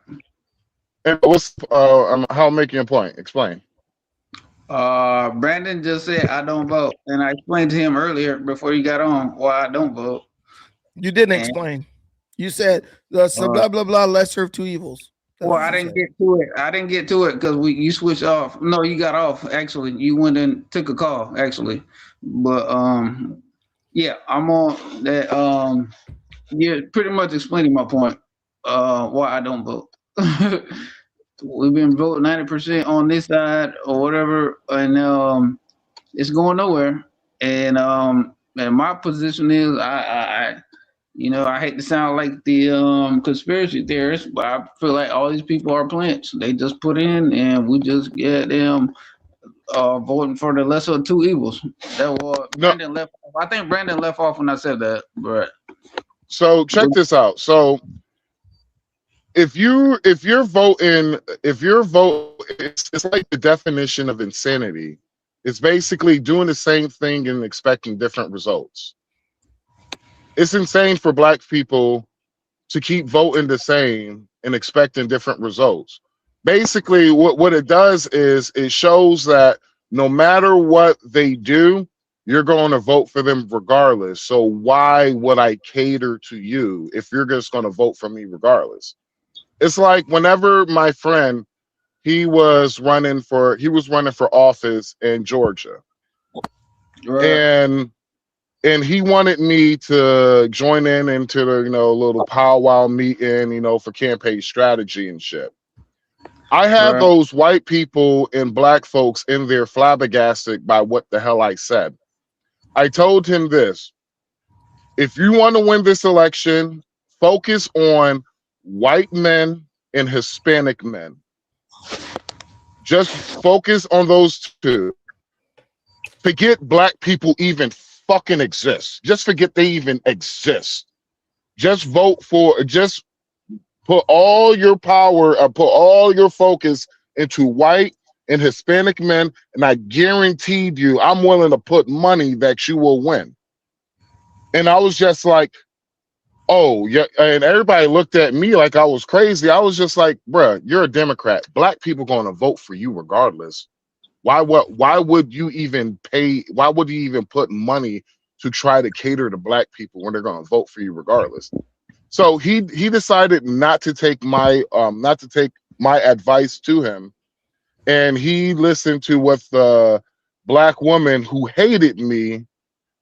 And what's how I'm making a point? Explain. Brandon just said I don't vote, and I explained to him earlier before you got on why I don't vote. You didn't explain. You said the blah blah blah lesser of two evils. Well, I didn't get to it. I didn't get to it because you switched off. No, you got off. Actually, you went and took a call. Actually, but yeah, I'm on that. You're pretty much explaining my point. Why I don't vote. We've been voting 90% on this side or whatever, and it's going nowhere. And my position is I hate to sound like the conspiracy theorist, but I feel like all these people are plants. They just put in, and we just get them voting for the lesser of two evils. That was Brandon left off. I think Brandon left off when I said that, but so check this out. So if you're voting, it's like the definition of insanity. It's basically doing the same thing and expecting different results. It's insane for Black people to keep voting the same and expecting different results. Basically, what it does is it shows that no matter what they do, you're going to vote for them regardless. So why would I cater to you if you're just going to vote for me regardless? It's like whenever my friend, he was running for office in Georgia. Right. And he wanted me to join into the, little powwow meeting, for campaign strategy and shit. I had those white people and Black folks in there flabbergasted by what the hell I said. I told him this: if you want to win this election, focus on white men and Hispanic men. Just focus on those two. Forget Black people even fucking exist. Just forget they even exist. Just put all your power, put all your focus into white and Hispanic men, and I guaranteed you, I'm willing to put money that you will win. And I was just like, oh, yeah. And everybody looked at me like I was crazy. I was just like, bruh, you're a Democrat. Black people going to vote for you regardless. Why would you even put money to try to cater to Black people when they're going to vote for you regardless? So he decided not to take my advice to him, and he listened to what the Black woman who hated me,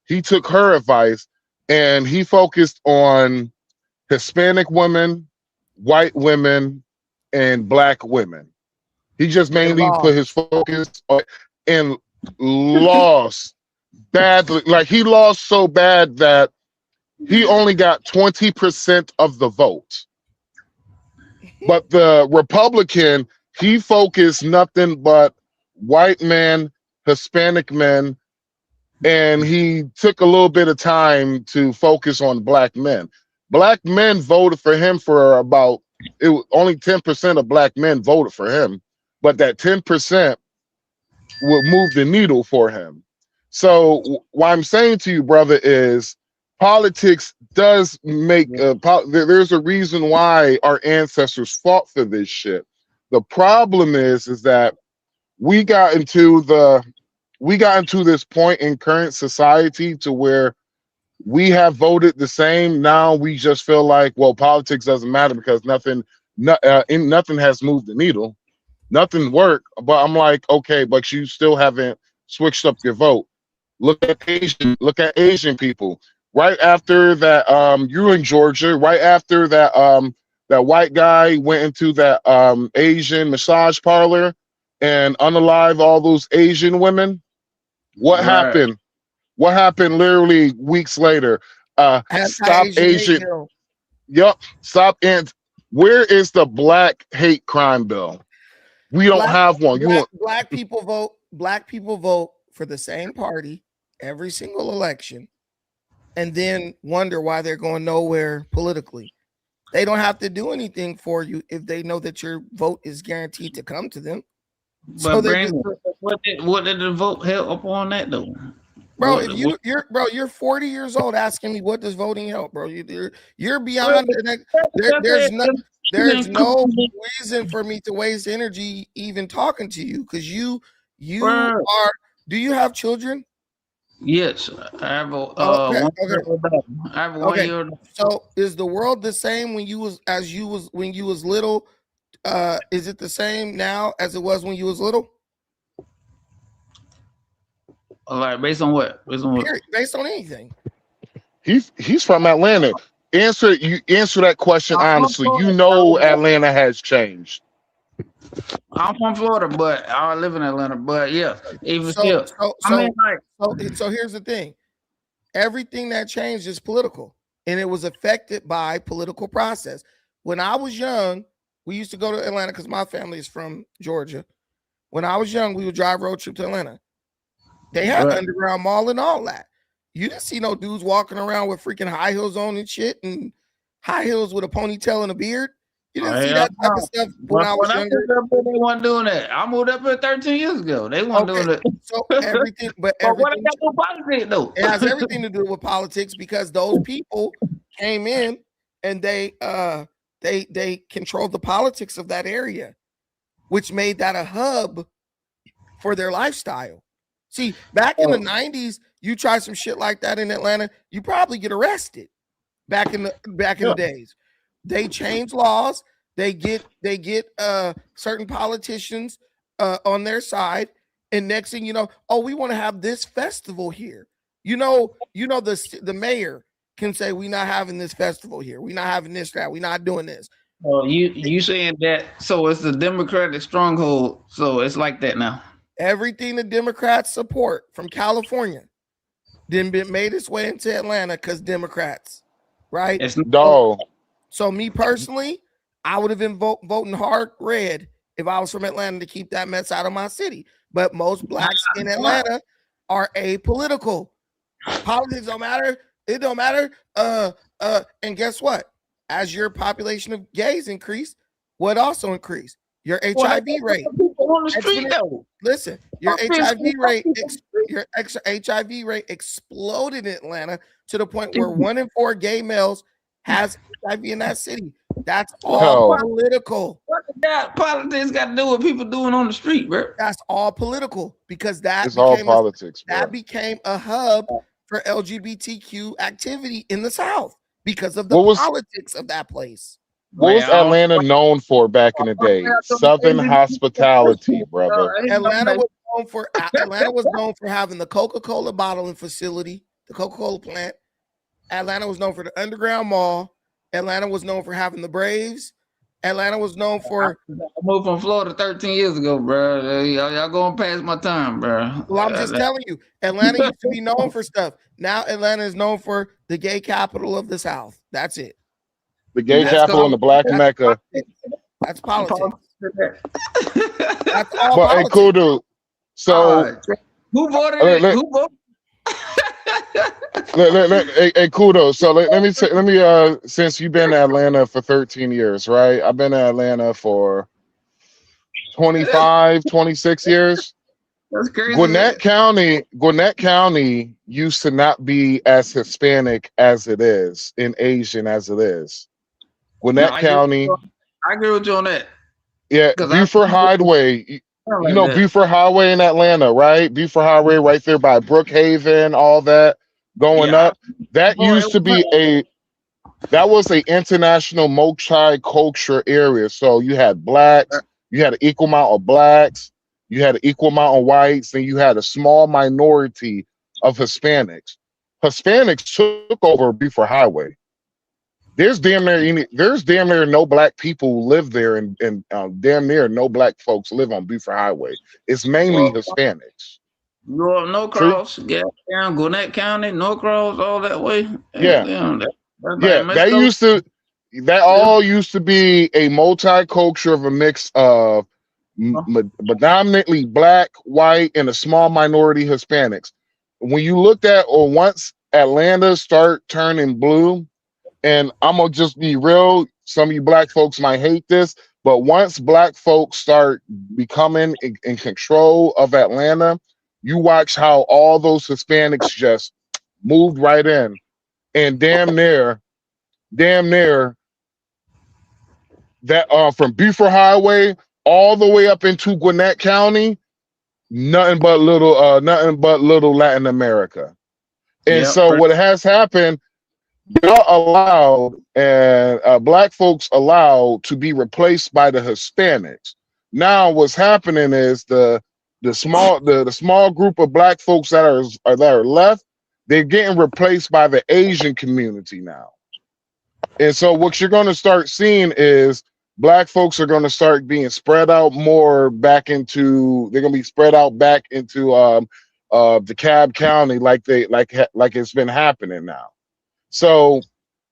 he took her advice, and he focused on Hispanic women, white women, and Black women. He just mainly put his focus on and lost badly. Like, he lost so bad that he only got 20% of the vote. But the Republican, he focused nothing but white men, Hispanic men, and he took a little bit of time to focus on Black men. Black men voted for him for only 10% of Black men voted for him, but that 10% would move the needle for him. So what I'm saying to you, brother, is politics does make there's a reason why our ancestors fought for this shit. The problem is that we got into this point in current society to where we have voted the same. Now we just feel like, well, politics doesn't matter because nothing has moved the needle. Nothing worked. But I'm like, okay, but you still haven't switched up your vote. Look at Asian people. Right after that, you in Georgia, right after that, that white guy went into that Asian massage parlor and unalive all those Asian women. What happened? What happened literally weeks later? Stop Asian. Yup. Stop. And where is the Black hate crime bill? We don't have one. Black people vote. Black people vote for the same party every single election, and then wonder why they're going nowhere politically. They don't have to do anything for you if they know that your vote is guaranteed to come to them. But so Brandon, what did the vote help on that though? Bro, you're 40 years old asking me what does voting help, bro? You're beyond. there's no reason for me to waste energy even talking to you because you are. Do you have children? Yes, I have a Okay. 1 year old daughter. I have a 1 year old. So is the world the same when you was little? Is it the same now as it was when you was little? Like based on what? Based on anything. He's from Atlanta. Answer that question honestly. You know Atlanta has changed. I'm from Florida, but I live in Atlanta. But yeah, even still. So here's the thing. Everything that changed is political, and it was affected by political process. When I was young, we used to go to Atlanta because my family is from Georgia. When I was young, we would drive road trip to Atlanta. They had underground mall and all that. You didn't see no dudes walking around with freaking high heels on and shit, and high heels with a ponytail and a beard. You didn't see that type of stuff when I was younger. They weren't doing that. I moved up here 13 years ago. They weren't doing it. So everything, but what it got to do with politics, though? It has everything to do with politics because those people came in and they controlled the politics of that area, which made that a hub for their lifestyle. See, back in the 90s, you try some shit like that in Atlanta, you probably get arrested. Back in the days, they change laws. They get certain politicians on their side, and next thing you know, oh, we want to have this festival here. You know, the mayor can say we're not having this festival here. We're not having this, that. We're not doing this. Oh, you saying that? So it's the Democratic stronghold. So it's like that now. Everything the Democrats support from California didn't made its way into Atlanta because Democrats, right? So me personally, I would have been voting hard red if I was from Atlanta to keep that mess out of my city. But most blacks in Atlanta are apolitical. Politics don't matter. It don't matter. And guess what? As your population of gays increase, what also increased? Your HIV rate. Listen, your HIV rate exploded in Atlanta to the point where 1 in 4 gay males has HIV in that city. That's all political. What that politics got to do with people doing on the street, bro? That's all political because it's all politics. That became a hub for LGBTQ activity in the South because of the politics of that place. What was Atlanta known for back in the day? Southern hospitality, brother. Atlanta was known for having the Coca-Cola bottling facility, the Coca-Cola plant. Atlanta was known for the underground mall. Atlanta was known for having the Braves. Atlanta was known for. I moved from Florida 13 years ago, bro. Y'all going past my time, bro. Well, I'm just telling you, Atlanta used to be known for stuff. Now Atlanta is known for the gay capital of the South. That's it. The gay capital and the black Mecca. That's politics. That's all but hey, cool dude. So who voted? Who voted? Hey, kudos. So let me since you've been in Atlanta for 13 years, right? I've been in Atlanta for 25, 26 years. That's crazy. Gwinnett County used to not be as Hispanic as it is and Asian as it is. Gwinnett County. I agree with you on that. Yeah, Buford Highway. You know Buford Highway in Atlanta, right? Buford Highway right there by Brookhaven, all that going up. That used to be that was an international multicultural area. So you had blacks, you had an equal amount of blacks, you had an equal amount of whites, and you had a small minority of Hispanics. Hispanics took over Buford Highway. There's damn near no black people who live there, and damn near no black folks live on Buford Highway. It's mainly Hispanics. No Cross, down Gwinnett County, No Cross, all that way. Yeah, that all used to be a multicultural of a mix of predominantly black, white, and a small minority Hispanics. When you looked at, or once Atlanta start turning blue. And I'm gonna just be real. Some of you black folks might hate this, but once black folks start becoming in control of Atlanta, you watch how all those Hispanics just moved right in, and damn near that from Beaufort Highway all the way up into Gwinnett County, nothing but little Latin America. And so what has happened, y'all allowed and black folks allowed to be replaced by the Hispanics. Now what's happening is the small group of black folks that are left, they're getting replaced by the Asian community now. And so what you're going to start seeing is black folks are going to start being spread out more back into, they're going to be spread out back into DeKalb County like it's been happening now. So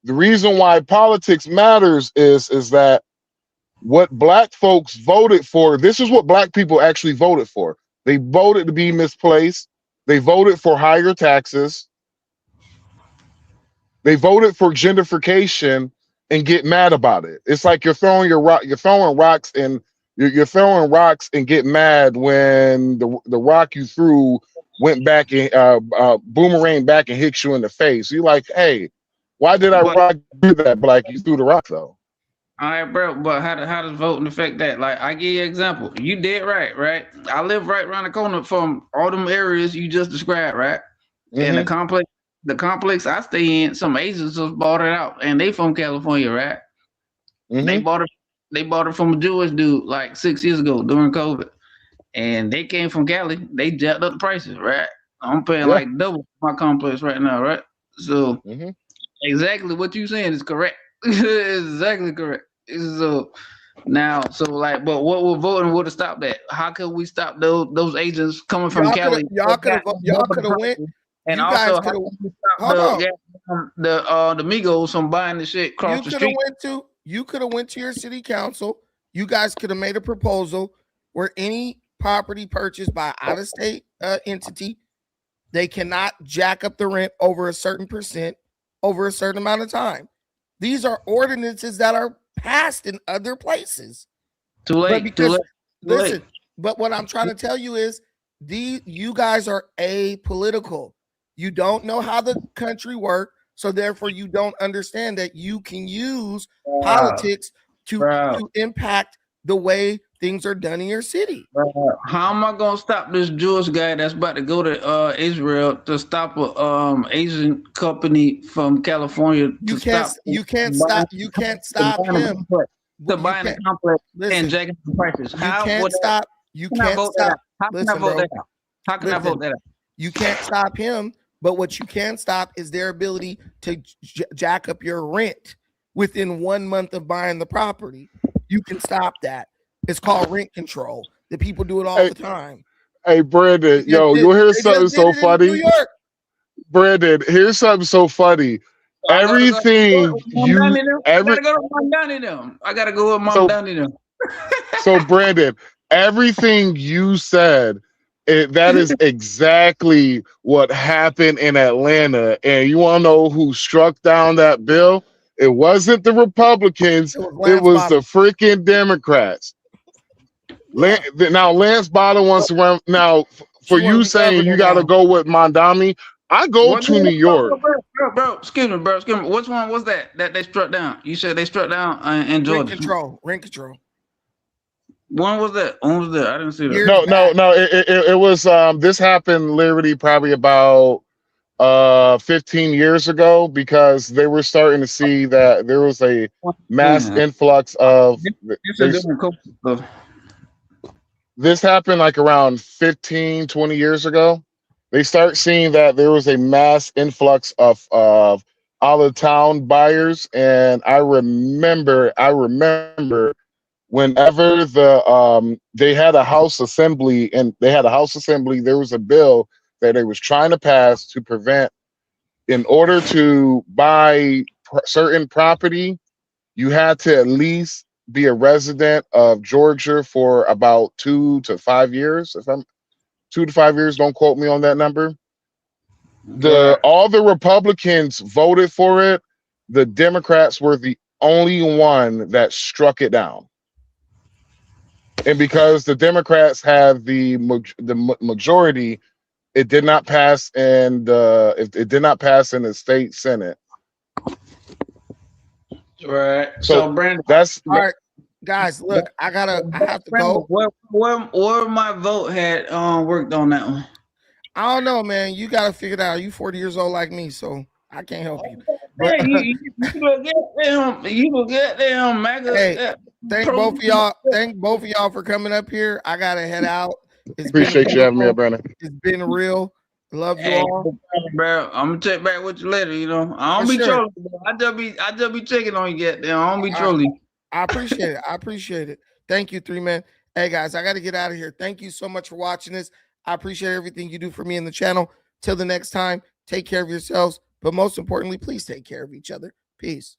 the reason why politics matters is that what black folks voted for, this is what black people actually voted for. They voted to be misplaced. They voted for higher taxes. They voted for gentrification and get mad about it. It's like you're throwing rocks and get mad when the rock you threw went back and boomerang back and hit you in the face. You're like, hey, why did I rock do that? But like, you threw the rock though. All right, bro. But how does voting affect that? Like, I give you an example. You did right? I live right around the corner from all them areas you just described, right? And the complex I stay in, some Asians just bought it out, and they from California, right? They bought it from a Jewish dude like 6 years ago during COVID, and they came from Cali. They jacked up the prices, right? I'm paying like double my complex right now, right? So exactly what you saying is correct. Exactly correct. So now, but what we're voting would have stopped that. How could we stop those agents coming from Cali? Y'all could have went. And you also, the Migos from buying the shit across the street. You could have went to your city council. You guys could have made a proposal where any property purchased by out-of-state entity, they cannot jack up the rent over a certain percent over a certain amount of time. These are ordinances that are passed in other places. Too late. Listen, but what I'm trying to tell you is you guys are apolitical. You don't know how the country works, so therefore you don't understand that you can use politics to impact the way things are done in your city. How am I gonna stop this Jewish guy that's about to go to Israel to stop a Asian company from California? You can't stop him to buying a complex and jacking the prices. How can I vote that out? You can't stop him, but what you can stop is their ability to jack up your rent within 1 month of buying the property. You can stop that. It's called rent control. The people do it all the time. Hey, Brandon, you'll hear something so funny. Brandon, here's something so funny. I gotta go with Mom Downey. So, Brandon, everything you said, that is exactly what happened in Atlanta. And you want to know who struck down that bill? It wasn't the Republicans. It was the freaking Democrats. Now, Lance Bottom wants to run. Now, for you saying you got to go with Mondami, I go to New York. Bro, excuse me. Which one was that they struck down? You said they struck down in Georgia. Rent control. When was that? I didn't see that. No. It was. This happened literally probably about 15 years ago, because they were starting to see that there was a mass influx of. This happened like around 15, 20 years ago. They start seeing that there was a mass influx of out of town buyers, and I remember whenever they had a House Assembly, there was a bill that they was trying to pass to prevent, in order to buy certain property, you had to at least be a resident of Georgia for about 2 to 5 years. 2 to 5 years, don't quote me on that number. All the Republicans voted for it. The Democrats were the only one that struck it down. And because the Democrats have the majority, it did not pass in the state Senate. Right. So Brandon, that's all right. Guys, look, I have to go. Where my vote had worked on that one. I don't know, man. You got to figure it out. You 40 years old like me, so I can't help you. But, you will get them. Hey, thank both of y'all. Thank both of y'all for coming up here. I gotta head out. Appreciate you having me, Brandon. It's been real. Love you all, bro. I'm gonna check back with you later. You know, I don't be trolling. I just be checking on you. Get there. I don't be trolling. I appreciate it. I appreciate it. Thank you, 3 men. Hey guys, I got to get out of here. Thank you so much for watching this. I appreciate everything you do for me in the channel. Till the next time, take care of yourselves, but most importantly, please take care of each other. Peace.